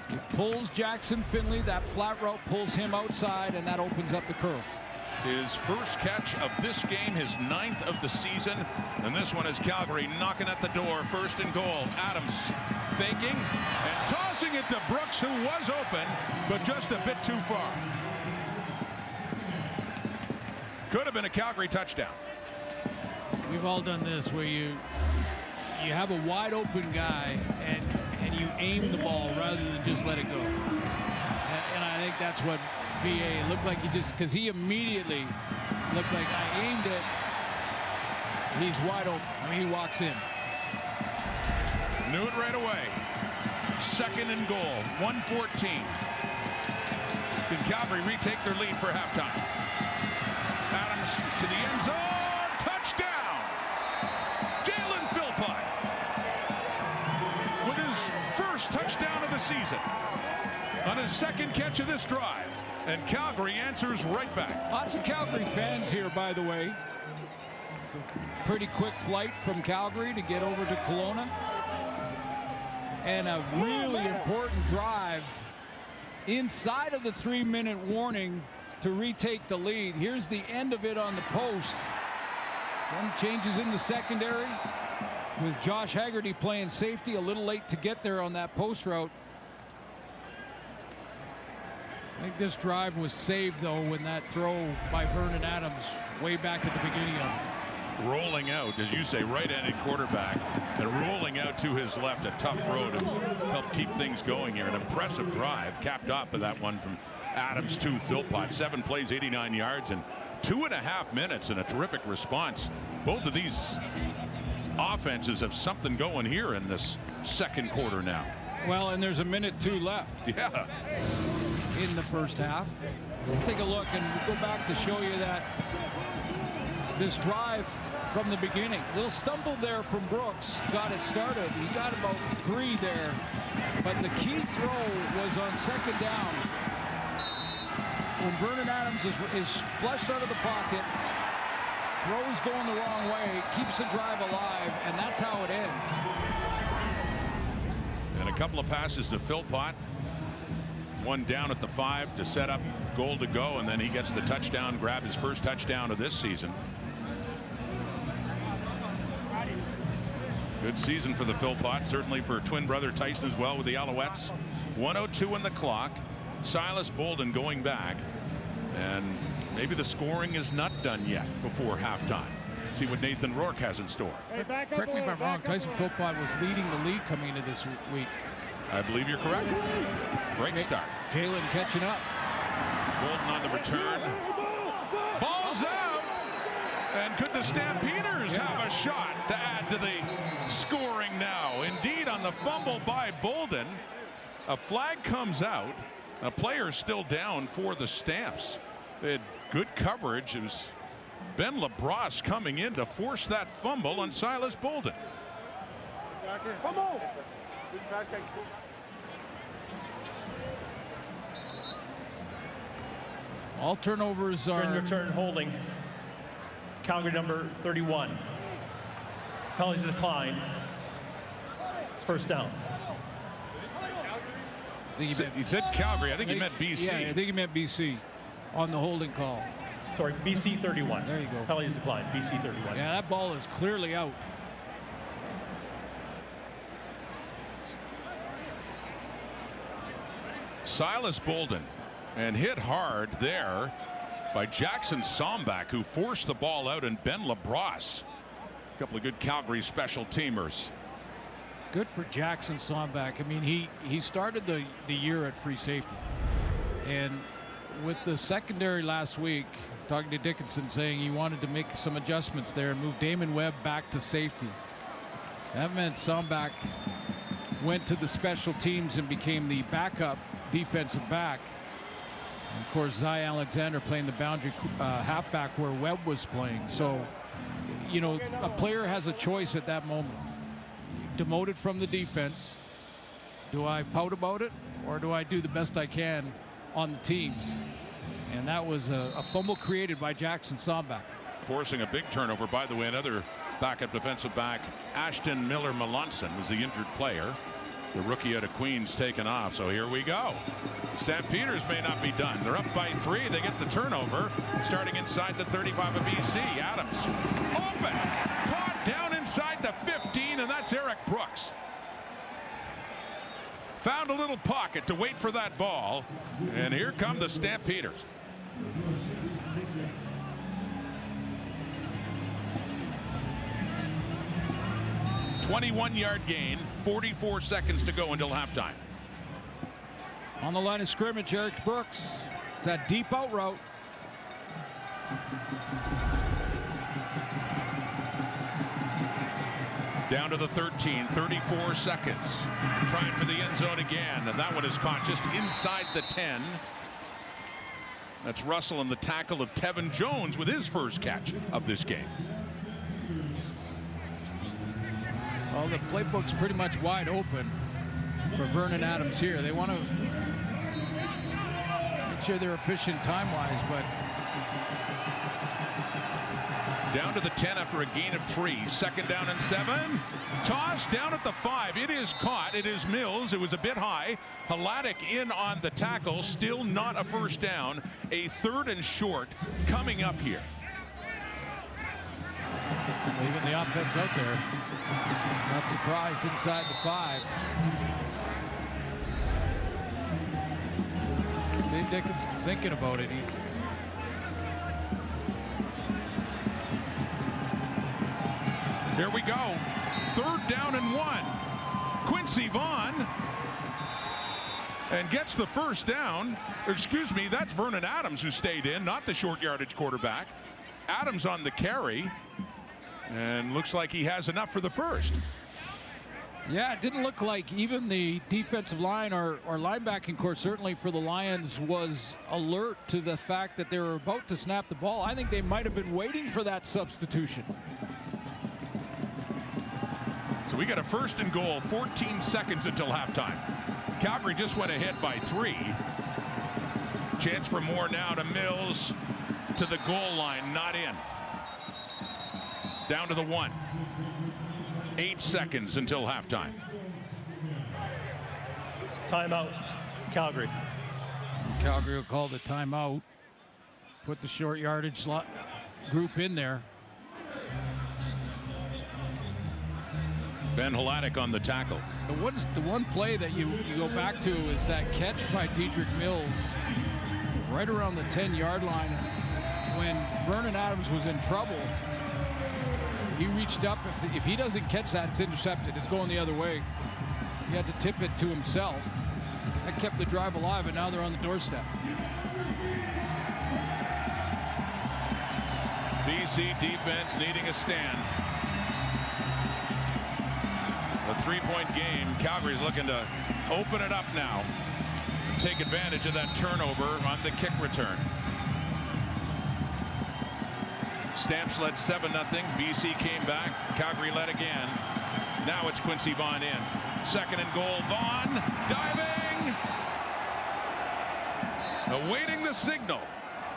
He pulls Jackson Finley. That flat route pulls him outside, and that opens up the curl. His first catch of this game, his 9th of the season, and this one is Calgary knocking at the door. 1st and goal. Adams faking and tossing it to Brooks, who was open, but just a bit too far. Could have been a Calgary touchdown. We've all done this, where you have a wide open guy and you aim the ball rather than just let it go. And I think that's what VA looked like. Because he immediately looked like, I aimed it. He's wide open. I mean, he walks in. Knew it right away. 2nd and goal. 1:14. Can Calgary retake their lead for halftime? Adams to the end zone. Touchdown! Jalen Philpott with his first touchdown of the season on his 2nd catch of this drive, and Calgary answers right back. Lots of Calgary fans here, by the way. It's a pretty quick flight from Calgary to get over to Kelowna, and a really important drive inside of the 3-minute warning to retake the lead. Here's the end of it on the post. Then changes in the secondary. with Josh Haggerty playing safety, a little late to get there on that post route. I think this drive was saved, though, when that throw by Vernon Adams way back at the beginning of it. Rolling out, as you say, right-handed quarterback, and rolling out to his left, a tough throw to help keep things going here. An impressive drive, capped off by that one from Adams to Philpott. 7 plays, 89 yards, and 2.5 minutes, and a terrific response. Both of these offenses have something going here in this second quarter now. Well, and there's a minute 2 left. Yeah. In the first half. Let's take a look and go back to show you that this drive from the beginning. Little stumble there from Brooks. Got it started. He got about 3 there. But the key throw was on second down. When Vernon Adams is flushed out of the pocket, throws going the wrong way, keeps the drive alive, and that's how it ends. And a couple of passes to Philpott. One down at the 5 to set up goal to go, and then he gets the touchdown, grab his first touchdown of this season. Good season for the Philpott, certainly for twin brother Tyson as well with the Alouettes. 1:02 on the clock. Silas Bolden going back, and maybe the scoring is not done yet before halftime. See what Nathan Rourke has in store. Hey, Correct me if I'm wrong, Tyson Philpott was leading the league coming into this week. I believe you're correct. Great start. Jalen catching up. Bolden on the return. Ball's out. And could the Stampeders have a shot to add to the scoring now? Indeed, on the fumble by Bolden, a flag comes out. A player still down for the Stamps. They had good coverage. It was Ben LaBrosse coming in to force that fumble on Silas Bolden. Come on. All turnovers are... Return holding. Calgary number 31. Penalties decline. It's first down. He said Calgary. I think he meant BC. Yeah, I think he meant BC on the holding call. Sorry, BC 31. There you go. Penalties decline. BC 31. Yeah, that ball is clearly out. Silas Bolden, and hit hard there by Jackson Sombach, who forced the ball out, and Ben LaBrosse. A couple of good Calgary special teamers. Good for Jackson Sombach. I mean, he started the year at free safety, and with the secondary last week, talking to Dickinson, saying he wanted to make some adjustments there and move Damon Webb back to safety. That meant Sombach went to the special teams and became the backup defensive back. And of course, Zy Alexander playing the boundary halfback where Webb was playing. So, you know, a player has a choice at that moment. Demoted from the defense. Do I pout about it, or do I do the best I can on the teams? And that was a fumble created by Jackson Sombach. Forcing a big turnover, by the way. Another backup defensive back, Ashton Miller-Melanson, was the injured player. The rookie out of Queens taken off. So here we go. Stampeders may not be done. They're up by 3. They get the turnover. Starting inside the 35 of BC. Adams open. Caught down inside the 15, and that's Eric Brooks. Found a little pocket to wait for that ball. And here come the Stampeders. $21-yard gain, 44 seconds to go until halftime. On the line of scrimmage, Eric Brooks. It's that deep out route. Down to the 13, 34 seconds. Trying for the end zone again, and that one is caught just inside the 10. That's Russell and the tackle of Tevin Jones with his first catch of this game. Well, the playbook's pretty much wide open for Vernon Adams here. They want to make sure they're efficient time-wise, but... Down to the 10 after a gain of 3. Second down and 7. Toss down at the 5. It is caught. It is Mills. It was a bit high. Haladic in on the tackle. Still not a first down. A 3rd and short coming up here. Leaving the offense out there. Not surprised inside the 5. Dave Dickinson's thinking about it. Here we go. 3rd down and 1. Quincy Vaughn. And gets the first down. Excuse me, that's Vernon Adams who stayed in, not the short yardage quarterback. Adams on the carry. And looks like he has enough for the first. Yeah, it didn't look like even the defensive line or linebacking core, certainly for the Lions, was alert to the fact that they were about to snap the ball. I think they might have been waiting for that substitution. So we got a 1st and goal, 14 seconds until halftime. Calgary just went ahead by 3. Chance for more now to Mills, to the goal line, not in. Down to the 1. 8 seconds until halftime. Timeout, Calgary. Calgary will call the timeout. Put the short yardage group in there. Ben Hladek on the tackle. The one play that you go back to is that catch by Dedrick Mills right around the 10-yard line when Vernon Adams was in trouble. He reached up. If he doesn't catch that, it's intercepted. It's going the other way. He had to tip it to himself. That kept the drive alive, and now they're on the doorstep. BC defense needing a stand. A 3-point game. Calgary's looking to open it up now and take advantage of that turnover on the kick return. Stamps led 7-0. BC came back. Calgary led again. Now it's Quincy Vaughn in. 2nd and goal. Vaughn diving. Awaiting the signal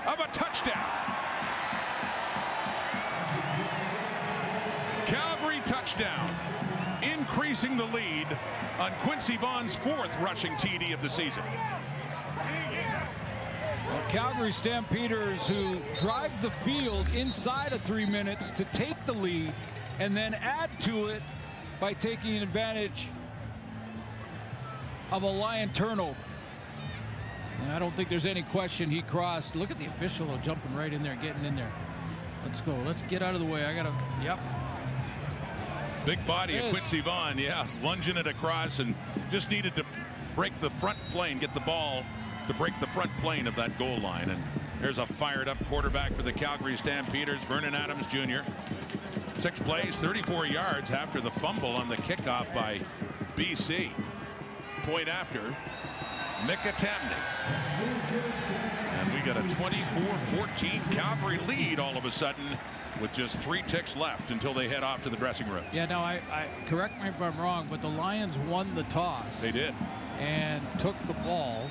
of a touchdown. Calgary touchdown. Increasing the lead on Quincy Vaughn's 4th rushing TD of the season. Well, Calgary Stampeders, who drive the field inside of 3 minutes to take the lead and then add to it by taking advantage of a Lion turnover. And I don't think there's any question he crossed. Look at the official jumping right in there, getting in there. Let's go. Let's get out of the way. I got to, yep. Big body of Quincy Vaughn, yeah, lunging it across and just needed to break the front plane, get the ball to break the front plane of that goal line. And here's a fired up quarterback for the Calgary Stampeders, Vernon Adams Jr. 6 plays, 34 yards after the fumble on the kickoff by BC. Point after, Mika Tamny. And we got a 24-14 Calgary lead all of a sudden with just 3 ticks left until they head off to the dressing room. Yeah, now I correct me if I'm wrong, but the Lions won the toss. They did. And took the ball.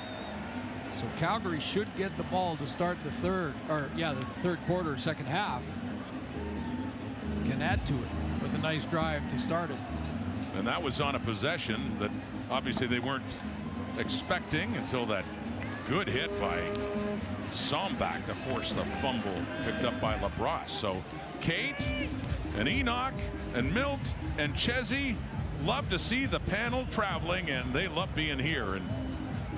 So Calgary should get the ball to start the third quarter, second half. Can add to it with a nice drive to start it. And that was on a possession that obviously they weren't expecting until that good hit by Sombach to force the fumble picked up by LaBrosse. So Kate and Enoch and Milt and Chezzy love to see the panel traveling, and they love being here in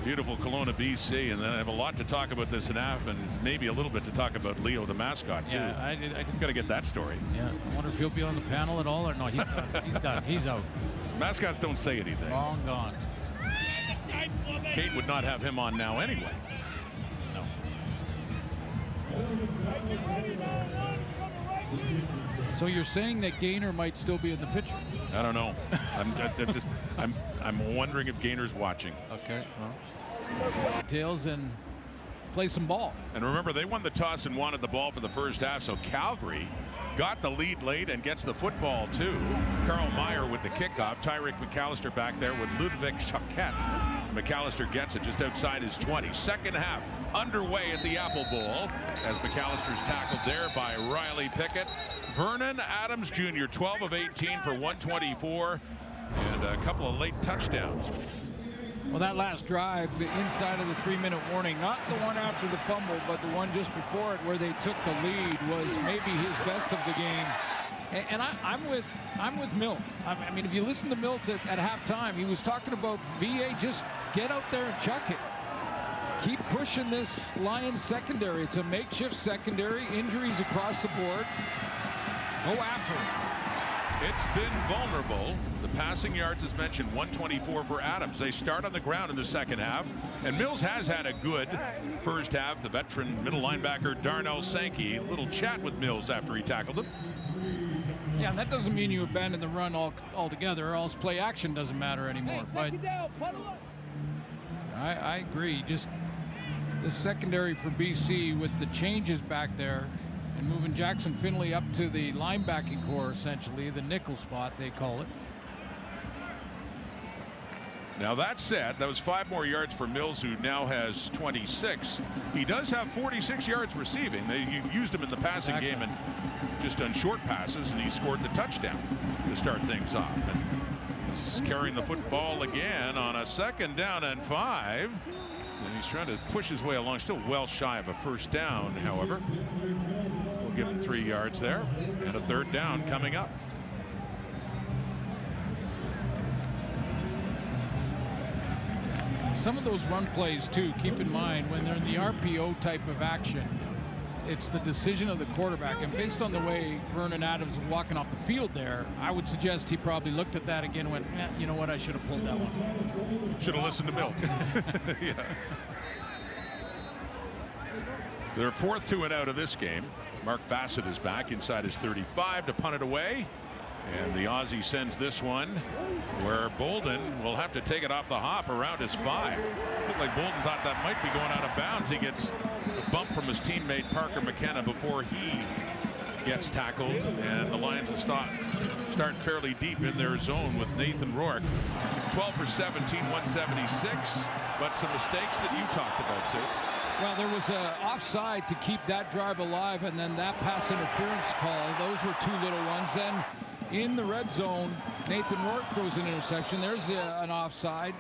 beautiful Kelowna, BC. And then I have a lot to talk about this half, and maybe a little bit to talk about Leo the mascot too. Yeah, I did. Got to get that story. Yeah, I wonder if he'll be on the panel at all or no. He's done. He's done. He's out. Mascots don't say anything. Long gone. Kate would not have him on now anyway. No. So you're saying that Gaynor might still be in the picture? I don't know. I'm wondering if Gaynor's watching. Okay. Well, tails and play some ball. And remember, they won the toss and wanted the ball for the first half, so Calgary got the lead late and gets the football too. Carl Meyer with the kickoff. Tyreek McAllister back there with Ludwig Choquette. McAllister gets it just outside his 20. Second half underway at the Apple Bowl as McAllister's tackled there by Riley Pickett. Vernon Adams Jr. 12 of 18 for 124 and a couple of late touchdowns. Well, that last drive inside of the 3-minute warning, not the one after the fumble, but the one just before it where they took the lead, was maybe his best of the game. And I'm with Milt. I mean, if you listen to Milt at halftime, he was talking about VA, just get out there and chuck it. Keep pushing this Lions secondary. It's a makeshift secondary. Injuries across the board. Go after it. It's been vulnerable. The passing yards, as mentioned, 124 for Adams. They start on the ground in the second half, and Mills has had a good first half. The veteran middle linebacker Darnell Sankey, a little chat with Mills after he tackled him. Yeah, and that doesn't mean you abandon the run altogether, or else play action doesn't matter anymore. But I agree. Just the secondary for BC with the changes back there and moving Jackson Finley up to the linebacking core, essentially, the nickel spot, they call it. Now that said, that was 5 more yards for Mills, who now has 26. He does have 46 yards receiving. They used him in the passing game and just on short passes, and he scored the touchdown to start things off. And he's carrying the football again on a 2nd down and 5. And he's trying to push his way along, still well shy of a first down, however. We'll give him 3 yards there, and a 3rd down coming up. Some of those run plays, too, keep in mind, when they're in the RPO type of action, it's the decision of the quarterback. And based on the way Vernon Adams was walking off the field there, I would suggest he probably looked at that again and went, you know what, I should have pulled that one. Should have listened to Milt. Yeah. Their 4th 2 and out of this game. Mark Fassett is back inside his 35 to punt it away. And the Aussie sends this one where Bolden will have to take it off the hop around his 5. Looked like Bolden thought that might be going out of bounds. He gets a bump from his teammate Parker McKenna before he gets tackled, and the Lions will start fairly deep in their zone with Nathan Rourke. 12 for 17, 176, but some mistakes that you talked about, Suits. Well, there was an offside to keep that drive alive, and then that pass interference call. Those were 2 little ones. Then in the red zone, Nathan Rourke throws an interception. There's an offside.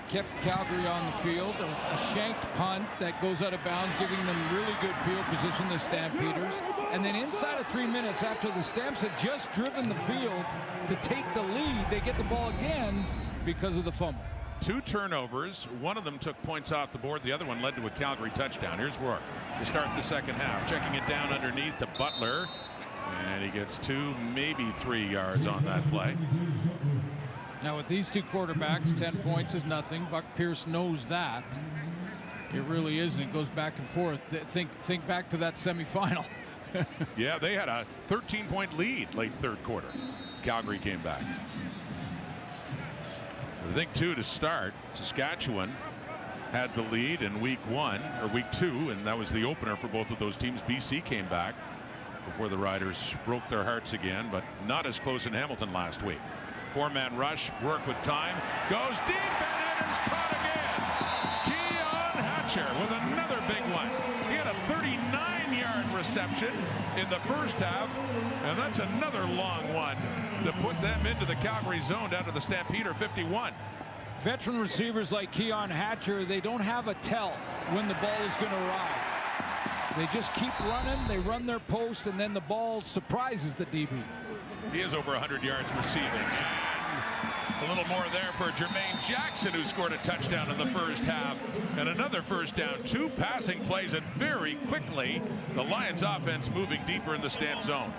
Kept Calgary on the field. A shanked punt that goes out of bounds, giving them really good field position, the Stampeders. And then inside of 3 minutes, after the Stamps had just driven the field to take the lead, they get the ball again because of the fumble. 2 turnovers. One of them took points off the board. The other one led to a Calgary touchdown. Here's Rourke to start the second half. Checking it down underneath to Butler. And he gets 2, maybe 3 yards on that play. Now with these 2 quarterbacks, 10 points is nothing. Buck Pierce knows that. It really isn't. It goes back and forth. Think back to that semifinal. Yeah, they had a 13-point lead late 3rd quarter. Calgary came back. I think 2 to start. Saskatchewan had the lead in week 1 or week 2, and that was the opener for both of those teams. BC came back before the Riders broke their hearts again, but not as close in Hamilton last week. 4-man rush, Rourke with time, goes deep, and it is caught again. Keon Hatcher with another big one. He had a 39-yard reception in the first half, and that's another long one to put them into the Calgary zone down to the Stampeder 51. Veteran receivers like Keon Hatcher, they don't have a tell when the ball is going to arrive. They just keep running, they run their post, and then the ball surprises the DB. He is over 100 yards receiving. And a little more there for Jermaine Jackson, who scored a touchdown in the first half. And another first down, 2 passing plays, and very quickly the Lions offense moving deeper in the Stamp zone.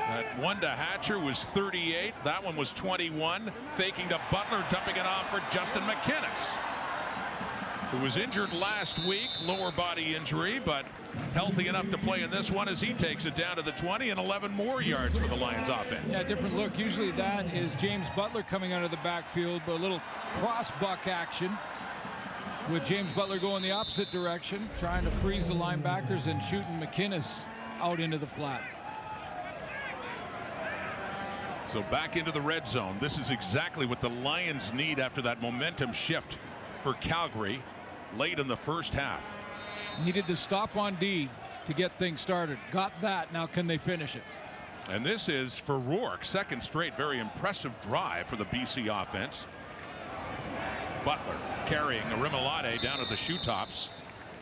That one to Hatcher was 38. That one was 21. Faking to Butler, dumping it off for Justin McInnes, who was injured last week, lower body injury, but healthy enough to play in this one as he takes it down to the 20, and 11 more yards for the Lions offense. Yeah, different look. Usually that is James Butler coming out of the backfield, but a little cross buck action with James Butler going the opposite direction, trying to freeze the linebackers and shooting McInnes out into the flat. So back into the red zone. This is exactly what the Lions need after that momentum shift for Calgary late in the first half. Needed to stop on D to get things started. Got that. Now can they finish it? And this is for Rourke, 2nd straight very impressive drive for the BC offense. Butler carrying Arimolade down at the shoe tops.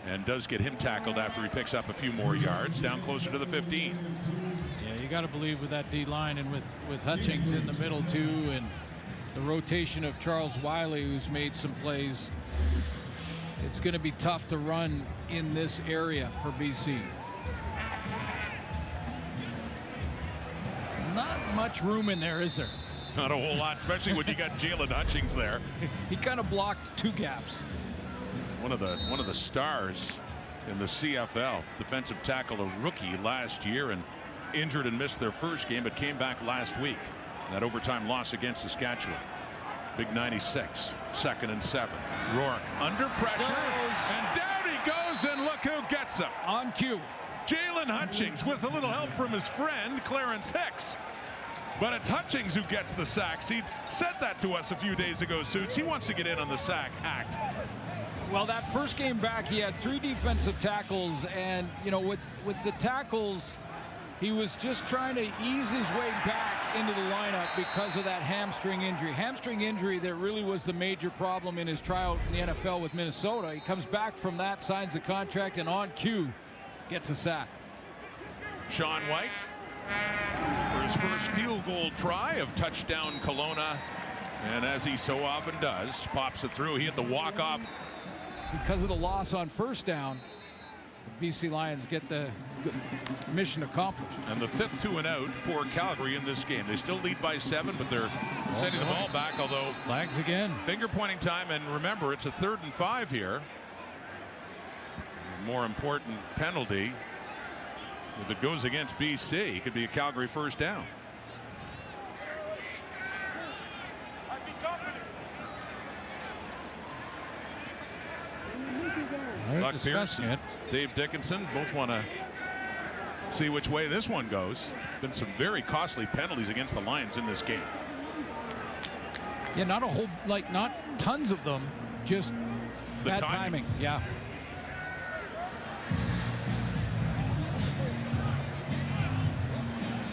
and does get him tackled after he picks up a few more yards, down closer to the 15. Yeah, you got to believe with that D line and with Hutchings in the middle too, and the rotation of Charles Wiley, who's made some plays, it's going to be tough to run in this area for BC. Not much room in there, is there? Not a whole lot, especially when you got Jalen Hutchings there. He kind of blocked 2 gaps. One of the stars in the CFL, defensive tackle, a rookie last year, and injured and missed their first game, but came back last week. That overtime loss against Saskatchewan. Big 96, 2nd and 7. Rourke under pressure, and down he goes, and look who gets him. On cue. Jalen Hutchings with a little help from his friend Clarence Hicks. But it's Hutchings who gets the sacks. He said that to us a few days ago, Suits. He wants to get in on the sack act. Well, that first game back, he had 3 defensive tackles, and you know, with the tackles, he was just trying to ease his way back into the lineup because of that hamstring injury. Hamstring injury that really was the major problem in his tryout in the NFL with Minnesota. He comes back from that, signs the contract, and on cue gets a sack. Sean White for his first field goal try of touchdown Kelowna, and as he so often does, pops it through. He hit the walk-off. Because of the loss on first down, the BC Lions get the mission accomplished. And the 5th 2 and out for Calgary in this game. They still lead by 7, but they're sending the ball back, although flags again. Finger pointing time, and remember, it's a 3rd and 5 here. More important penalty. If it goes against BC, it could be a Calgary first down. Buck Pierce, Dave Dickinson both want to see which way this one goes. Been some very costly penalties against the Lions in this game. Yeah, not a whole, not tons of them, just bad timing. Yeah.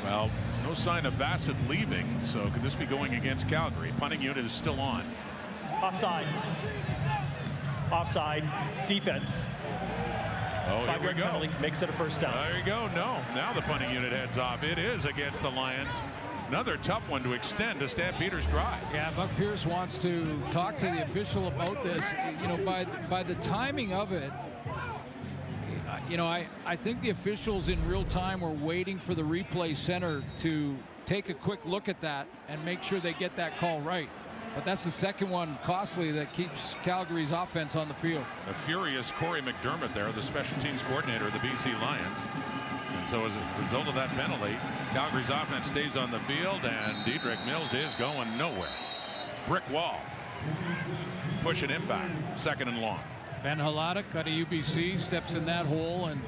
Well, no sign of Bassett leaving, so could this be going against Calgary? Punting unit is still on. Offside. Offside. Defense. Oh, here we go. Penalty makes it a first down. There you go. No, now the punting unit heads off. It is against the Lions. Another tough one to extend a Stampeders drive. Yeah, Buck Pierce wants to talk to the official about this. You know, by the timing of it, you know, I think the officials in real time were waiting for the replay center to take a quick look at that and make sure they get that call right. But that's the second one costly that keeps Calgary's offense on the field. A furious Corey McDermott there, the special teams coordinator of the BC Lions. And so as a result of that penalty, Calgary's offense stays on the field, and Dedrick Mills is going nowhere. Brick wall. Pushing him back. 2nd and long. Ben Haladic out of UBC steps in that hole and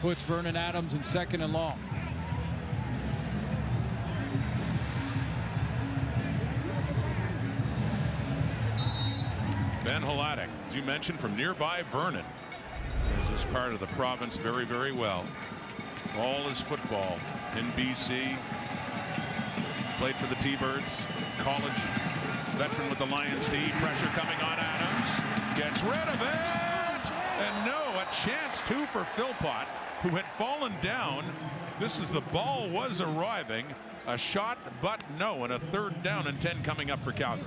puts Vernon Adams in 2nd and long. Ben Haladic, as you mentioned, from nearby Vernon. Knows this part of the province very, very well. All his football in BC. Played for the T-Birds. College veteran with the Lions D. Pressure coming on Adams. Gets rid of it. And no, a chance too for Philpott, who had fallen down. Just as the ball was arriving. A shot, but no, and a 3rd down and 10 coming up for Calgary.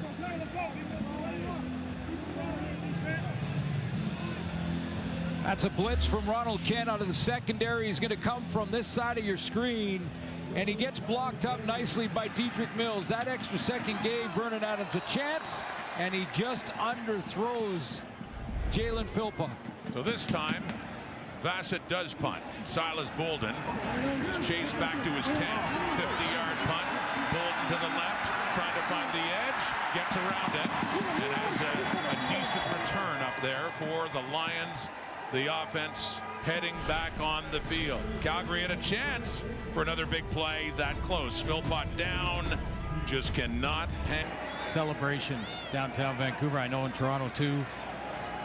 That's a blitz from Ronald Kent out of the secondary. He's going to come from this side of your screen, and he gets blocked up nicely by Dedrick Mills. That extra second gave Vernon Adams a chance, and he just underthrows Jalen Philpott. So this time, Bassett does punt. Silas Bolden is chased back to his 10. 50-yard punt. Bolden to the left, trying to find the edge, gets around it, and has a decent return up there for the Lions. The offense heading back on the field. Calgary had a chance for another big play that close. Philpott down, just cannot hang. Celebrations downtown Vancouver. I know in Toronto too.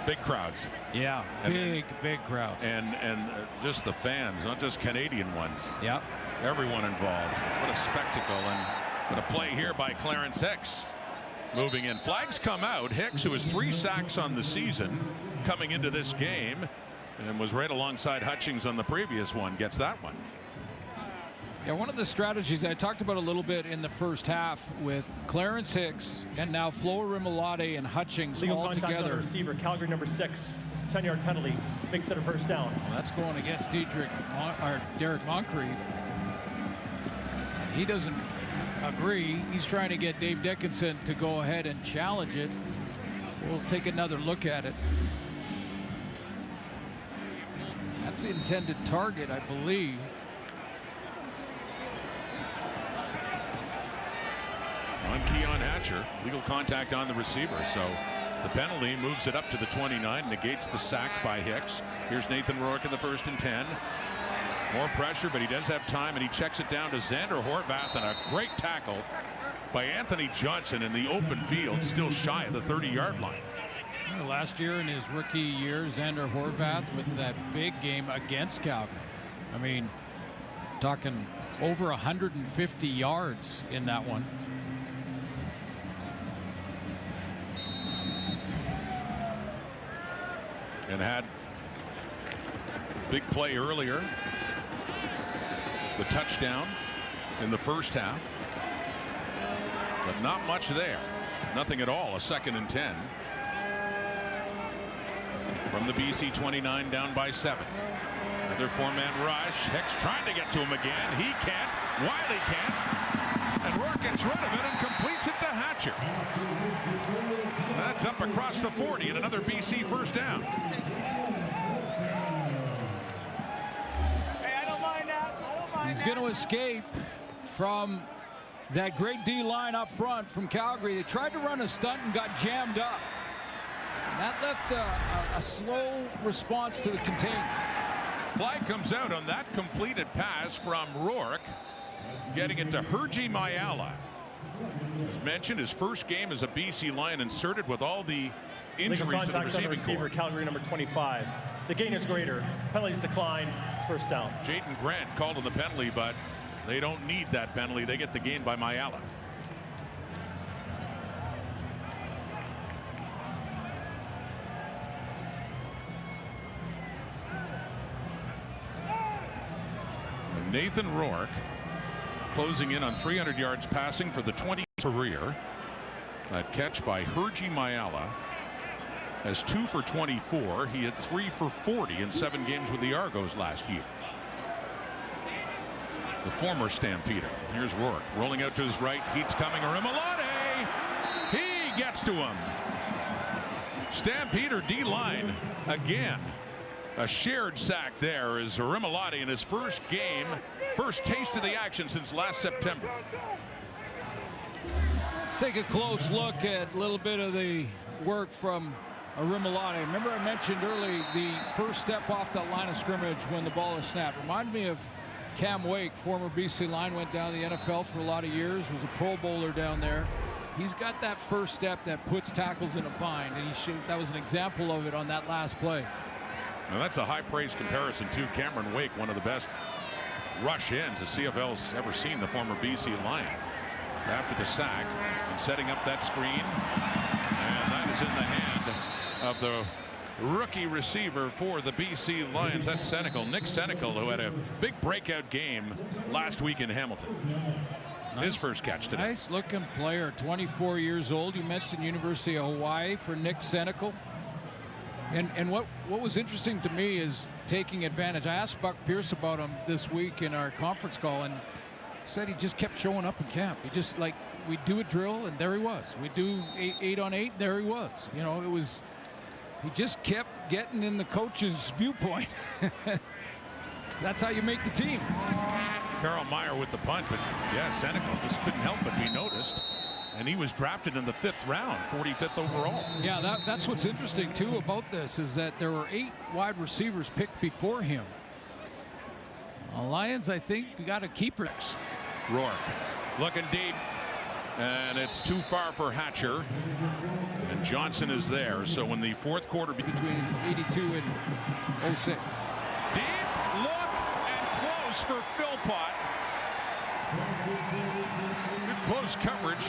Big crowds. Yeah, big crowds. And just the fans, not just Canadian ones. Yeah. Everyone involved. What a spectacle, and what a play here by Clarence Hicks. moving in. Flags come out. Hicks, who has 3 sacks on the season coming into this game and was right alongside Hutchings on the previous one, gets that one. Yeah, one of the strategies I talked about a little bit in the first half with Clarence Hicks and now Flo Rimolade and Hutchings Legal all contact together. on the receiver, Calgary number 6. It's a 10-yard penalty. Makes it a first down. Well, that's going against Derek Moncrief. He doesn't agree. He's trying to get Dave Dickinson to go ahead and challenge it. We'll take another look at it. That's the intended target, I believe. On Keon Hatcher, legal contact on the receiver, so the penalty moves it up to the 29, negates the sack by Hicks. Here's Nathan Rourke in the 1st and 10. More pressure, but he does have time, and he checks it down to Xander Horvath, and a great tackle by Anthony Johnson in the open field, still shy of the 30-yard line. Last year in his rookie year, Xander Horvath with that big game against Calgary. I mean, talking over 150 yards in that one. And had big play earlier. The touchdown in the first half. But not much there. Nothing at all. A 2nd and 10. From the BC 29, down by 7. Another 4-man rush. Hicks trying to get to him again. He can't. Wiley can't. And Rourke gets rid of it and completes it to Hatcher. That's up across the 40 and another BC first down. Hey, I don't mind that. He's going to escape from that great D line up front from Calgary. They tried to run a stunt and got jammed up. And that left a slow response to the contain. Flag comes out on that completed pass from Rourke, getting it to Hergy Mayala. As mentioned, his first game as a BC Lion, inserted with all the injuries to the receiving corps. Calgary number 25. The gain is greater. Penalties decline. It's first down. Jaden Grant called on the penalty, but they don't need that penalty. They get the gain by Mayala. Nathan Rourke closing in on 300 yards passing for the 20th career. That catch by Hergy Mayala has 2 for 24. He had 3 for 40 in 7 games with the Argos last year. The former Stampeder. Here's Rourke rolling out to his right. Heat's coming. Rimolade. He gets to him. Stampeder D-line again. A shared sack there is Rimolade in his first game, first taste of the action since last September. Let's take a close look at a little bit of the work from Rimolade. Remember I mentioned early the first step off that line of scrimmage when the ball is snapped. Remind me of Cam Wake, former BC Lion, went down to the NFL for a lot of years, was a Pro Bowler down there. He's got that first step that puts tackles in a bind, and that was an example of it on that last play. Now that's a high praise comparison to Cameron Wake, one of the best rush ins the CFL's ever seen, the former BC Lion. After the sack and setting up that screen, and that is in the hand of the rookie receiver for the BC Lions. That's Senecal, Nick Senecal, who had a big breakout game last week in Hamilton. Nice. His first catch today. Nice looking player, 24 years old. You mentioned University of Hawaii for Nick Senecal. And what was interesting to me is taking advantage. I asked Buck Pierce about him this week in our conference call, and said he just kept showing up in camp. He just, like, we'd do a drill and there he was. We'd do 8-on-8, there he was. You know, he just kept getting in the coach's viewpoint. That's how you make the team. Carl Meyer with the punt, but yeah, Senecal just couldn't help but be noticed. And he was drafted in the 5th round, 45th overall. Yeah, that's what's interesting too about this, is that there were 8 wide receivers picked before him. Lions, I think, we got a keeper. Rourke looking deep, and it's too far for Hatcher. And Johnson is there. So in the 4th quarter, between 82 and 06. Deep look and close for Philpott. close coverage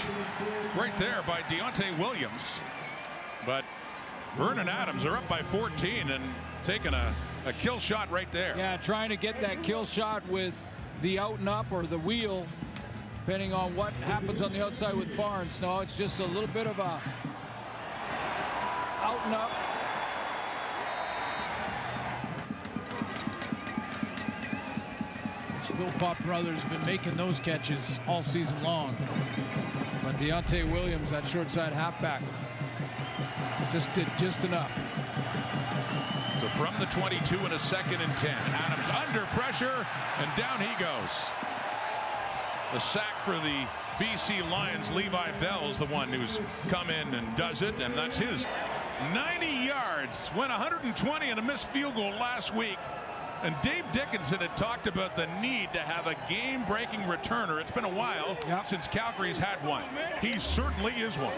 right there by Deontay Williams. But Vernon Adams are up by 14 and taking a kill shot right there. Yeah, trying to get that kill shot with the out and up or the wheel, depending on what happens on the outside with Barnes. No, it's just a little bit of a out and up. Philpott brothers have been making those catches all season long. But Deontay Williams, that short side halfback, just did just enough. So from the 22 and a 2nd and 10. Adams under pressure, and down he goes. The sack for the BC Lions. Levi Bell's the one who's come in and does it, and that's his. 90 yards, went 120 and a missed field goal last week. And Dave Dickinson had talked about the need to have a game-breaking returner. It's been a while since Calgary's had one. He certainly is one.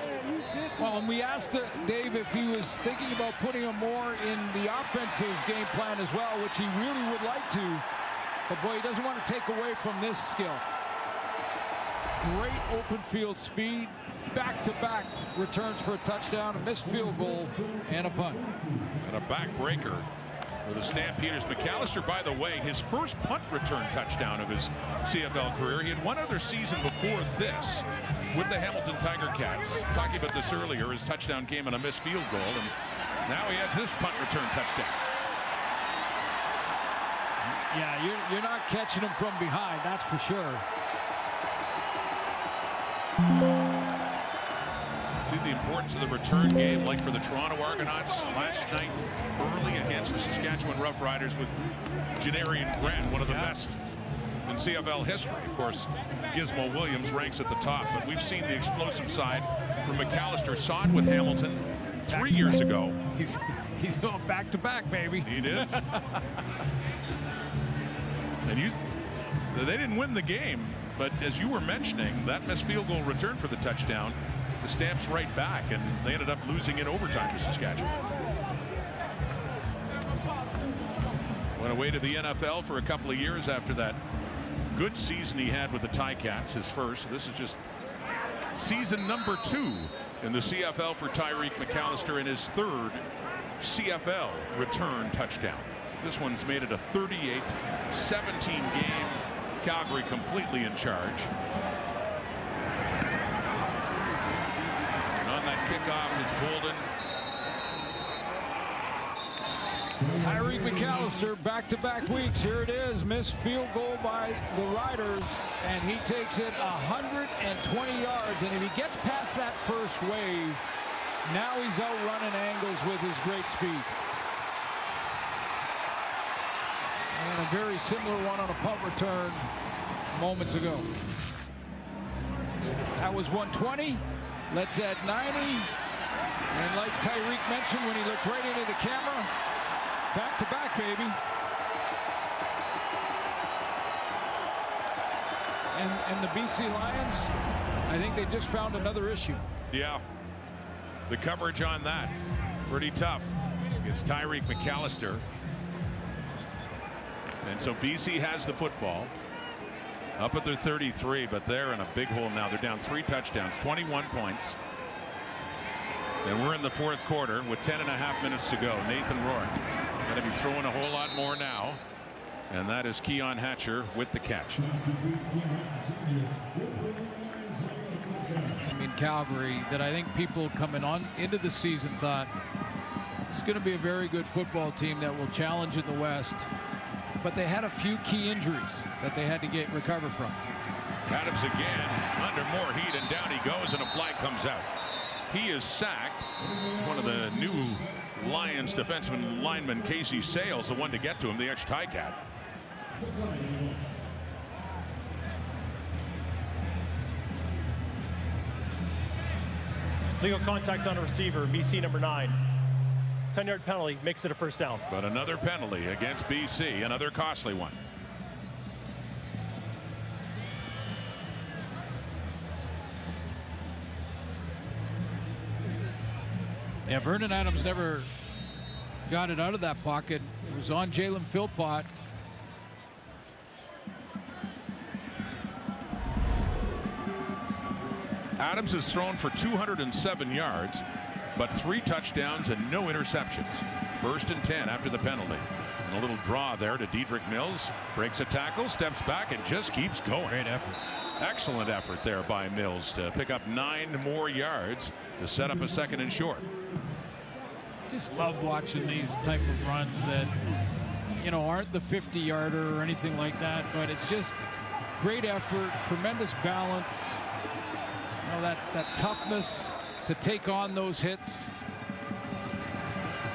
Well, and we asked Dave if he was thinking about putting him more in the offensive game plan as well, which he really would like to. But boy, he doesn't want to take away from this skill. Great open field speed, back-to-back returns for a touchdown, a missed field goal, and a punt. And a backbreaker for the Stampeders. McAllister, by the way, his first punt return touchdown of his CFL career. He had one other season before this with the Hamilton Tiger Cats. Talking about this earlier, his touchdown came on a missed field goal, and now he has this punt return touchdown. Yeah, you're not catching him from behind, that's for sure. See the importance of the return game, like for the Toronto Argonauts last night early against the Saskatchewan Roughriders with Janarian Grant, one of the best in CFL history. Of course, Gizmo Williams ranks at the top, but we've seen the explosive side from McAllister. Saw it with Hamilton 3 years ago. He's going back-to-back, baby. He did. And they didn't win the game, but as you were mentioning, that missed field goal return for the touchdown, the Stamps right back, and they ended up losing in overtime to Saskatchewan. Went away to the NFL for a couple of years after that good season he had with the Ticats, his first. This is just season number 2 in the CFL for Tyreek McAllister, and his 3rd CFL return touchdown. This one's made it a 38-17 game. Calgary completely in charge. And on that kickoff, it's Bolden. Tyreek McAllister, back-to-back weeks. Here it is, missed field goal by the Riders, and he takes it 120 yards. And if he gets past that first wave, now he's out running angles with his great speed. And a very similar one on a punt return moments ago. That was 120. Let's add 90. And like Tyreek mentioned when he looked right into the camera, back to back, baby. And the BC Lions, I think they just found another issue. Yeah. The coverage on that, pretty tough against Tyreek McAllister. And so BC has the football up at their 33, but they're in a big hole now. They're down 3 touchdowns, 21 points. And we're in the 4th quarter with 10.5 minutes to go. Nathan Rourke going to be throwing a whole lot more now. And that is Keon Hatcher with the catch. In Calgary, that I think people coming on into the season thought it's going to be a very good football team that will challenge in the West. But they had a few key injuries that they had to recover from. Adams again under more heat, and down he goes, and a flag comes out. He is sacked. It's one of the new Lions defenseman lineman, Casey Sales, the one to get to him, the ex-Ticat. Legal contact on a receiver, BC number 9. 10-yard penalty makes it a first down. But another penalty against BC, another costly one. Yeah, Vernon Adams never got it out of that pocket. It was on Jalen Philpott. Adams has thrown for 207 yards, but 3 touchdowns and no interceptions. 1st and 10 after the penalty. And a little draw there to Dedrick Mills. Breaks a tackle, steps back, and just keeps going. Great effort. Excellent effort there by Mills to pick up 9 more yards to set up a 2nd and short. Just love watching these type of runs that, you know, aren't the 50-yarder or anything like that, but it's just great effort, tremendous balance, you know, that toughness to take on those hits.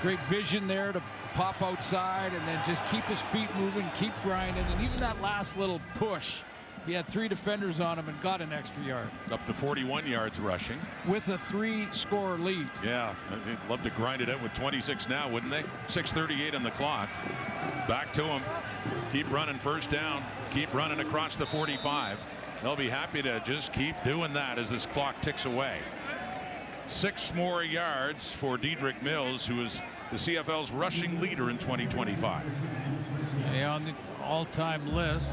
Great vision there to pop outside and then just keep his feet moving, keep grinding, and even that last little push. He had 3 defenders on him and got an extra yard. Up to 41 yards rushing. With a 3-score lead. Yeah, they'd love to grind it out with 26 now, wouldn't they? 6:38 on the clock. Back to him. Keep running 1st down. Keep running across the 45. They'll be happy to just keep doing that as this clock ticks away. 6 more yards for Dedrick Mills, who is the CFL's rushing leader in 2025. Yeah, on the all-time list.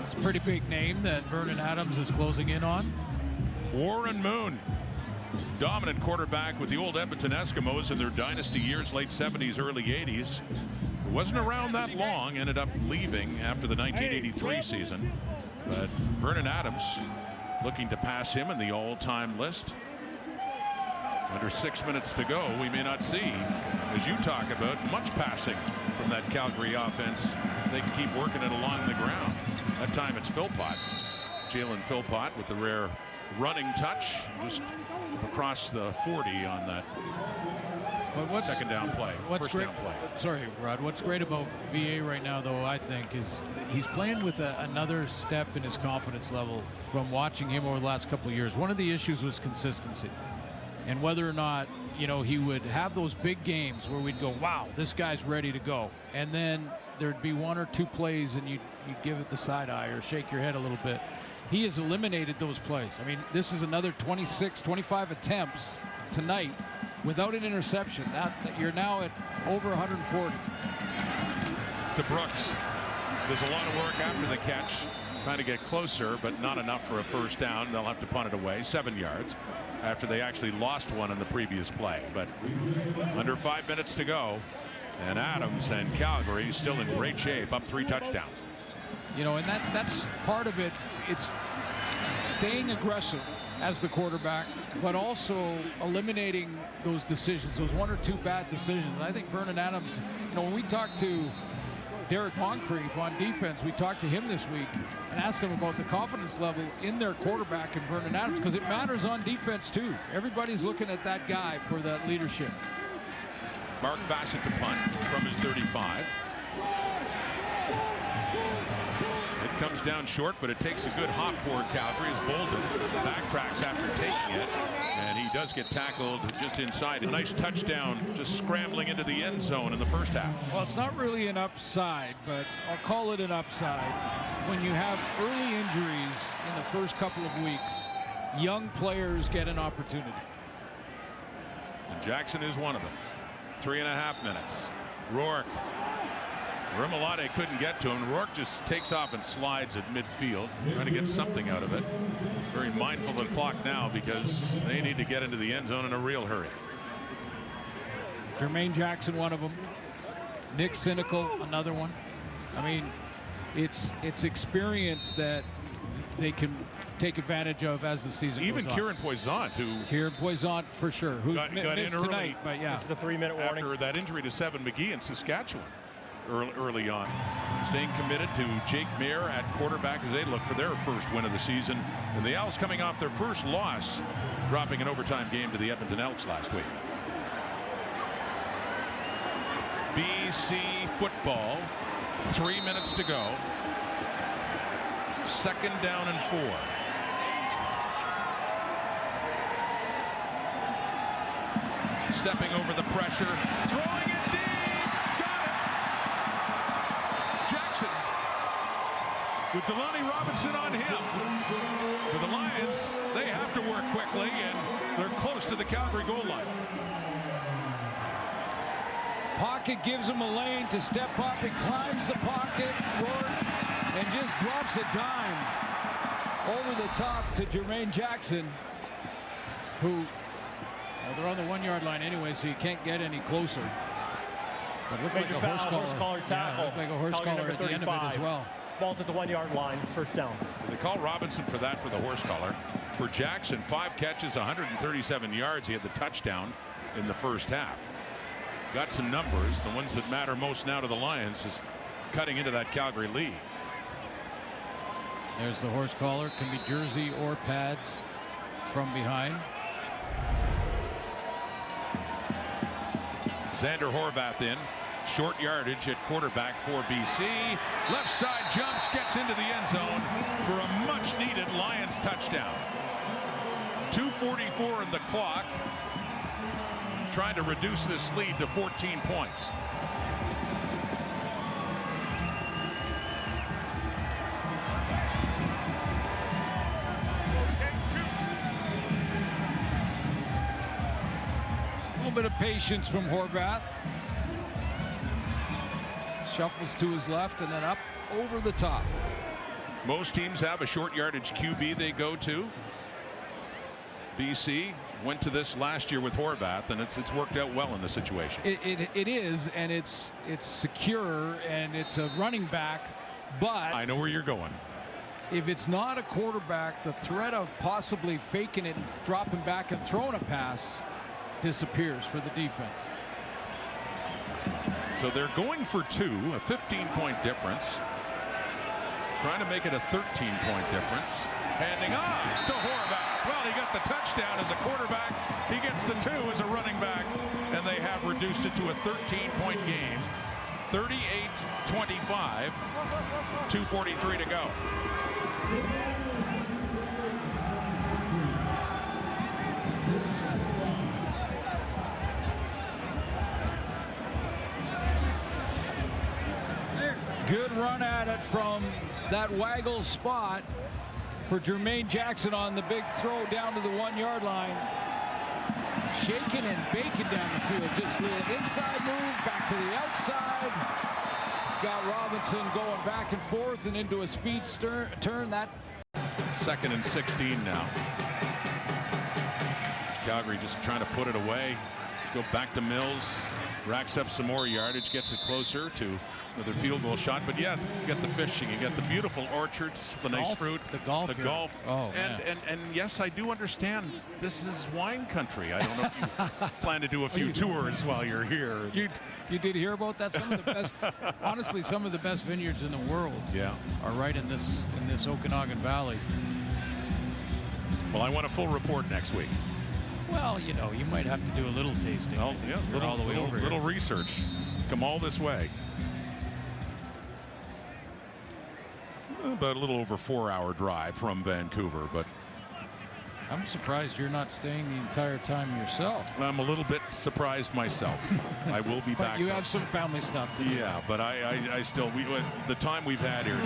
It's a pretty big name that Vernon Adams is closing in on. Warren Moon, dominant quarterback with the old Edmonton Eskimos in their dynasty years, late 70s, early 80s. Wasn't around that long, ended up leaving after the 1983 season. But Vernon Adams looking to pass him in the all-time list. Under 6 minutes to go, we may not see, as you talk about, much passing from that Calgary offense. They can keep working it along the ground. That time it's Philpott. Jalen Philpott with the rare running touch just across the 40 on that second down play. First down play. Sorry, Rod. What's great about VA right now, though, I think, is he's playing with another step in his confidence level from watching him over the last couple of years. One of the issues was consistency. And whether or not, you know, he would have those big games where we'd go, wow, this guy's ready to go. And then there'd be 1 or 2 plays and you'd give it the side eye or shake your head a little bit. He has eliminated those plays. I mean, this is another 26, 25 attempts tonight without an interception. You're now at over 140. To Brooks. There's a lot of work after the catch. Trying to get closer, but not enough for a 1st down. They'll have to punt it away. 7 yards. After they actually lost 1 in the previous play. But under 5 minutes to go, and Adams and Calgary still in great shape, up 3 touchdowns. You know, and that's part of it. It's staying aggressive as the quarterback, but also eliminating those decisions, those 1 or 2 bad decisions. And I think Vernon Adams, you know, when we talked to Derek Moncrief on defense, we talked to him this week and asked him about the confidence level in their quarterback in Vernon Adams, because it matters on defense too. Everybody's looking at that guy for that leadership. Mark Bassett to punt from his 35. It comes down short, but it takes a good hop for Calgary as Bolden backtracks after taking it, and he does get tackled just inside. A nice touchdown, just scrambling into the end zone in the 1st half. Well, it's not really an upside, but I'll call it an upside. When you have early injuries in the first couple of weeks, young players get an opportunity. And Jackson is one of them. 3.5 minutes. Rourke. Remilade couldn't get to him. Rourke just takes off and slides at midfield, trying to get something out of it. Very mindful of the clock now because they need to get into the end zone in a real hurry. Jermaine Jackson, one of them. Nick Cynical, another one. I mean, it's experience that they can take advantage of as the season goes on. Even Kieran Poisson, Kieran Poisson, for sure, who got in early tonight, but yeah. This is the 3-minute warning. After that injury to Seven McGee in Saskatchewan early on. Staying committed to Jake Mayer at quarterback as they look for their 1st win of the season. And the Owls coming off their 1st loss, dropping an overtime game to the Edmonton Elks last week. BC football, 3 minutes to go. 2nd down and 4. Stepping over the pressure, throwing it deep, got it. Jackson with Delaney Robinson on him. For the Lions, they have to work quickly, and they're close to the Calgary goal line. Pocket gives him a lane to step up. He climbs the pocket, Rourke, and just drops a dime. over the top to Jermaine Jackson, who, well, they're on the 1 yard line anyway, so you can't get any closer. But looked like a horse collar tackle. Looked like a horse collar at the end of it as well. Ball's at the 1 yard line. It's first down. So they call Robinson for that, for the horse collar. For Jackson, 5 catches, 137 yards. He had the touchdown in the first half. Got some numbers. The ones that matter most now to the Lions is cutting into that Calgary lead. There's the horse collar. Can be jersey or pads from behind. Xander Horvath in. Short yardage at quarterback for BC. Left side jumps, gets into the end zone for a much needed Lions touchdown. 2:44 in the clock. Trying to reduce this lead to 14 points. A little bit of patience from Horvath. Shuffles to his left and then up over the top. Most teams have a short yardage QB they go to. BC went to this last year with Horvath, and it's worked out well in the situation. It is, and it's secure, and it's a running back, but I know where you're going. If it's not a quarterback, the threat of possibly faking it, dropping back and throwing a pass disappears for the defense. So they're going for 2, a 15-point difference. Trying to make it a 13-point difference. Handing off to Horvath. Well, he got the touchdown as a quarterback. He gets the 2 as a running back. And they have reduced it to a 13-point game. 38-25. 2:43 to go. Good run at it from that waggle spot for Jermaine Jackson on the big throw down to the 1 yard line. Shaking and baking down the field. Just a little inside move, back to the outside. He's got Robinson going back and forth and into a speed turn. That 2nd and 16 now. Calgary just trying to put it away. Go back to Mills. Racks up some more yardage. Gets it closer to another field goal shot. But yeah, you got the fishing, you got the beautiful orchards, the nice fruit, the golf. Oh, and yes, I do understand this is wine country. I don't know if you plan to do a few tours while you're here. You did hear about that? Some of the best, honestly, some of the best vineyards in the world are right in this Okanagan Valley. Well, I want a full report next week. Well, you know, you might have to do a little tasting. Oh, yeah, all the way over little research. Come all this way. About a little over 4-hour drive from Vancouver, but I'm surprised you're not staying the entire time yourself. I'm a little bit surprised myself. I will be back. You have some family stuff to do. Yeah, but I still, the time we've had here,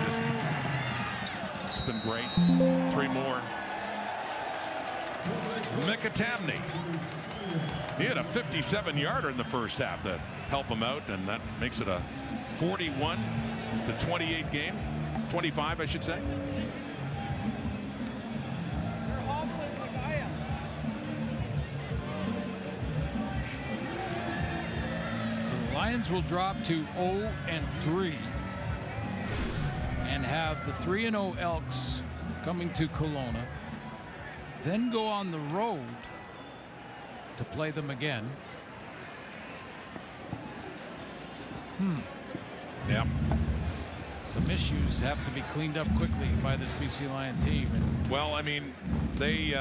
it's been great. 3 more. Mickey, he had a 57-yarder in the first half that helped him out, and that makes it a 41-28 game. 25, I should say. You're hobbling like I am. So the Lions will drop to 0-3 and have the 3-0 Elks coming to Kelowna, then go on the road to play them again. Yeah. Some issues have to be cleaned up quickly by this BC Lion team. Well, I mean, they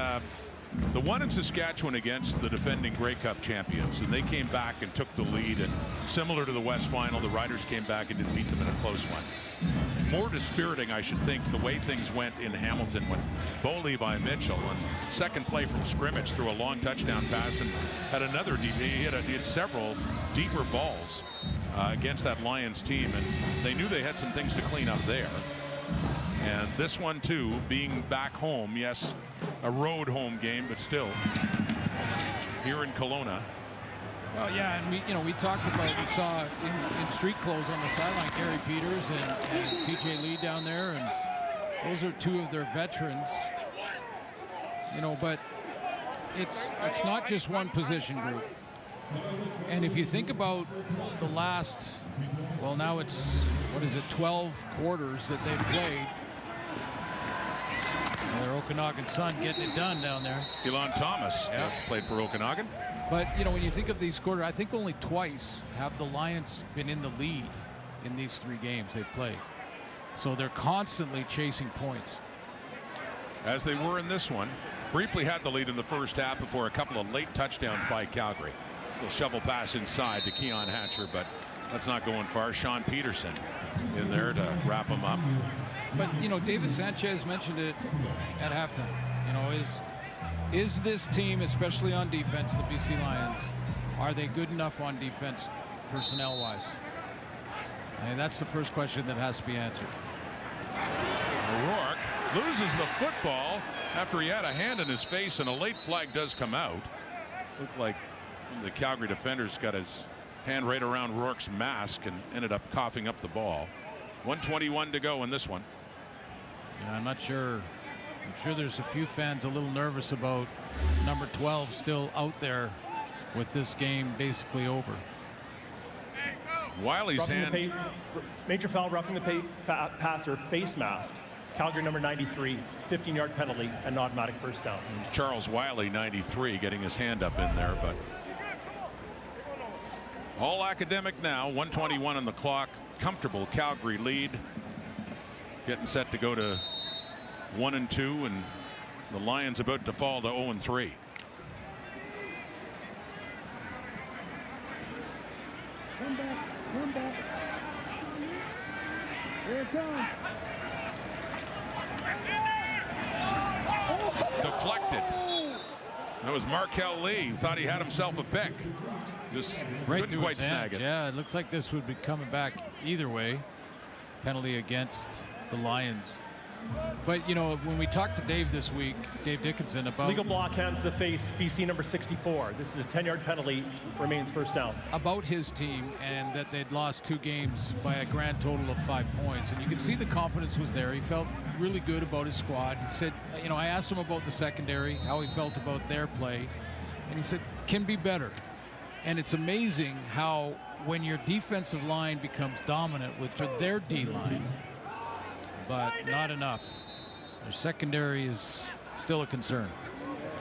the one in Saskatchewan against the defending Grey Cup champions, and they came back and took the lead, and similar to the West Final, the Riders came back and didn't beat them in a close one. More dispiriting, I should think, the way things went in Hamilton when Bo Levi Mitchell on second play from scrimmage threw a long touchdown pass and had another deep. He had several deeper balls against that Lions team, and they knew they had some things to clean up there. And this one too, being back home, yes, a road home game, but still here in Kelowna. Well, yeah, and we talked about, we saw in street clothes on the sideline Gary Peters and TJ Lee down there, and Those are two of their veterans. You know, but it's not just one position group. And if you think about the last, well, now it's, what is it, 12 quarters that they've played. Their Okanagan son getting it done down there. Elon Thomas has played for Okanagan. But, you know, when you think of these quarters, I think only twice have the Lions been in the lead in these 3 games they've played. So they're constantly chasing points. As they were in this one. Briefly had the lead in the first half before a couple of late touchdowns by Calgary. A little shovel pass inside to Keon Hatcher, but that's not going far. Sean Peterson in there to wrap him up. But, you know, David Sanchez mentioned it at halftime. You know, is this team, especially on defense, the BC Lions, are they good enough on defense personnel-wise? And that's the first question that has to be answered. O'Rourke loses the football after he had a hand in his face, and a late flag does come out. Looked like the Calgary defenders got his hand right around Rourke's mask and ended up coughing up the ball. 1:21 to go in this one. Yeah, I'm not sure. I'm sure there's a few fans a little nervous about number 12 still out there with this game basically over. Wiley's hand. Major foul, roughing the passer, face mask. Calgary number 93, 15-yard penalty, and automatic first down. Charles Wiley, 93, getting his hand up in there, but all academic now. 1:21 on the clock. Comfortable Calgary lead. Getting set to go to 1-2, and the Lions about to fall to 0-3. Come back. Here it comes. Deflected. That was Markel Lee. Thought he had himself a pick. Just Right couldn't quite snag it. Yeah, it looks like this would be coming back either way. Penalty against the Lions. But, you know, when we talked to Dave this week, Dave Dickinson, about legal block, hands to the face, BC number 64. This is a 10-yard penalty, remains first down. About his team, and that they'd lost 2 games by a grand total of 5 points. And you can see the confidence was there. He felt really good about his squad. He said, you know, I asked him about the secondary, how he felt about their play, and he said, can be better. And it's amazing how when your defensive line becomes dominant with their D-line, but not enough. Their secondary is still a concern.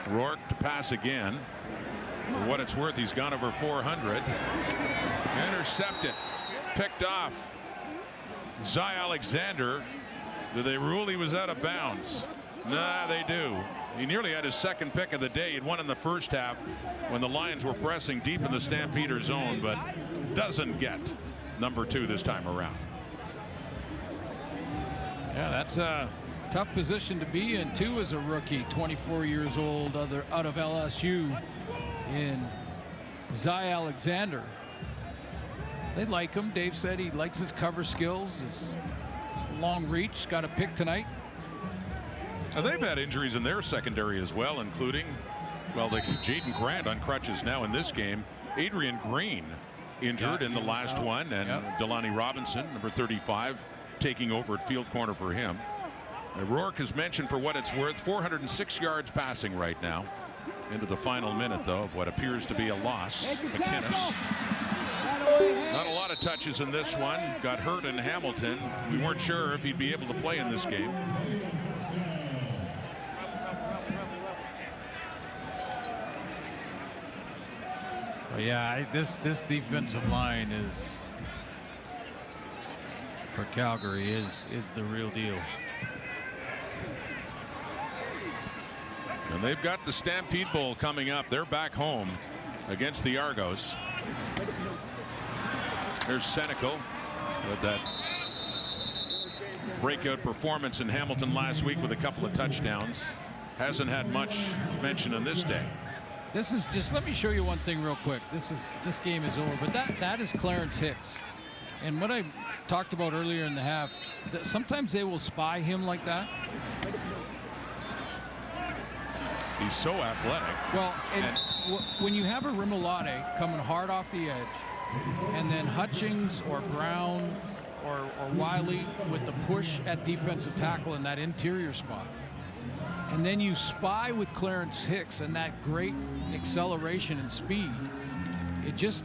Rourke to pass again. For what it's worth, he's gone over 400. Intercepted. Picked off. Zy Alexander. Do they rule he was out of bounds? Nah, they do. He nearly had his second pick of the day. He'd won in the first half when the Lions were pressing deep in the Stampeder zone, but doesn't get number 2 this time around. Yeah, that's a tough position to be in, too, as a rookie. 24 years old, out of LSU, in Zy Alexander. They like him. Dave said he likes his cover skills, his long reach. Got a pick tonight. And they've had injuries in their secondary as well, including, well, Jaden Grant on crutches now in this game. Adrian Green injured in the last one, and Delaney Robinson, number 35, taking over at field corner for him. Rourke is mentioned for what it's worth. 406 yards passing right now. Into the final minute, though, of what appears to be a loss. McInnes. Not a lot of touches in this one. Got hurt in Hamilton. We weren't sure if he'd be able to play in this game. Well, yeah, this defensive line is, for Calgary, is the real deal. And they've got the Stampede Bowl coming up. They're back home against the Argos. There's Senecal with that breakout performance in Hamilton last week with a couple of touchdowns. Hasn't had much mention on this day. This is just, let me show you one thing real quick. This game is over, but that is Clarence Hicks. And what I talked about earlier in the half, that sometimes they will spy him like that. He's so athletic. Well, when you have a Rimolade coming hard off the edge, and then Hutchings or Brown or Wiley with the push at defensive tackle in that interior spot. And then you spy with Clarence Hicks and that great acceleration and speed. It just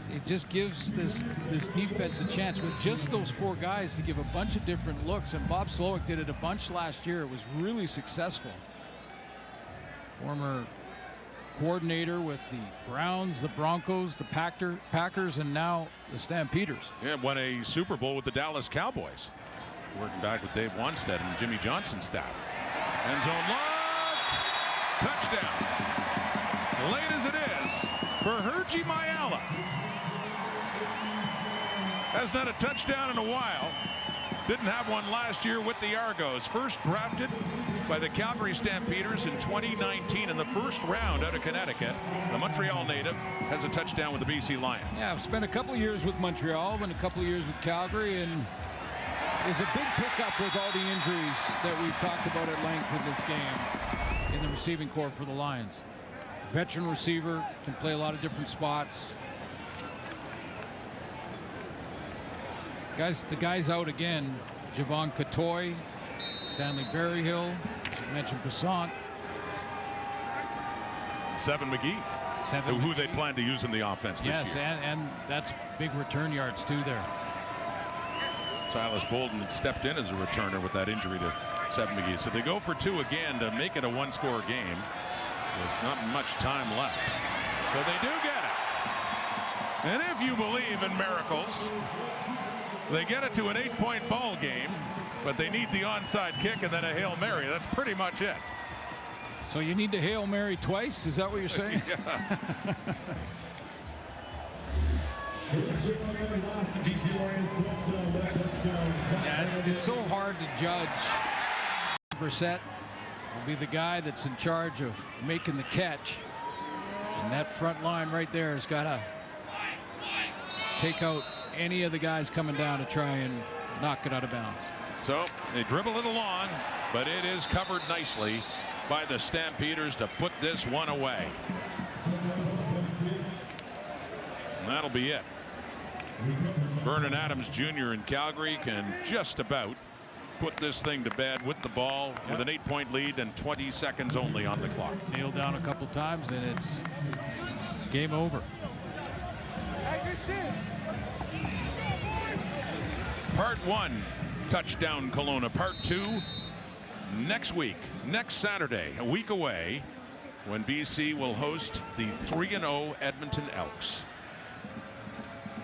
gives this defense a chance with just those 4 guys to give a bunch of different looks. And Bob Slowick did it a bunch last year. It was really successful. Former coordinator with the Browns, the Broncos, the Packers, and now the Stampeders. Yeah, won a Super Bowl with the Dallas Cowboys. Working back with Dave Wanstead and Jimmy Johnson's staff. End zone look. Touchdown. Late as it is for Hergy Mayala. Hasn't had a touchdown in a while. Didn't have one last year with the Argos. First drafted by the Calgary Stampeders in 2019 in the first round out of Connecticut. The Montreal native has a touchdown with the BC Lions. Yeah, I've spent a couple of years with Montreal and a couple of years with Calgary, and is a big pickup with all the injuries that we've talked about at length in this game in the receiving corps for the Lions. Veteran receiver, can play a lot of different spots. The guys out again, Javon Catoy, Stanley Berryhill, as you mentioned, Passant. Seven McGee, who they plan to use in the offense this year. Yes, and that's big return yards too there. Silas Bolden had stepped in as a returner with that injury to Seven McGee. So they go for 2 again to make it a 1-score game with not much time left. So they do get it. And if you believe in miracles, they get it to an 8-point ball game, but they need the onside kick and then a Hail Mary. That's pretty much it. So you need to Hail Mary twice? Is that what you're saying? Yeah. Yeah, it's so hard to judge. Brissett will be the guy that's in charge of making the catch. And that front line right there has got to take out any of the guys coming down to try and knock it out of bounds. So they dribble it along, but it is covered nicely by the Stampeders to put this one away. And that'll be it. Vernon Adams Jr. in Calgary can just about put this thing to bed with the ball with an 8-point lead and 20 seconds only on the clock. Nailed down a couple times and it's game over. Part 1, touchdown Kelowna. Part 2, next week, next Saturday, a week away, when BC will host the 3-0 Edmonton Elks.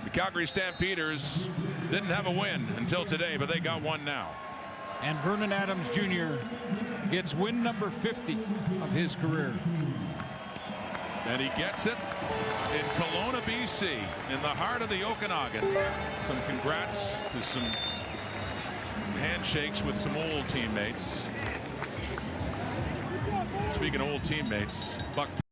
The Calgary Stampeders didn't have a win until today, but they got one now. And Vernon Adams Jr. gets win number 50 of his career. And he gets it in Kelowna, BC, in the heart of the Okanagan. Some congrats to some handshakes with some old teammates. Speaking of old teammates, Buck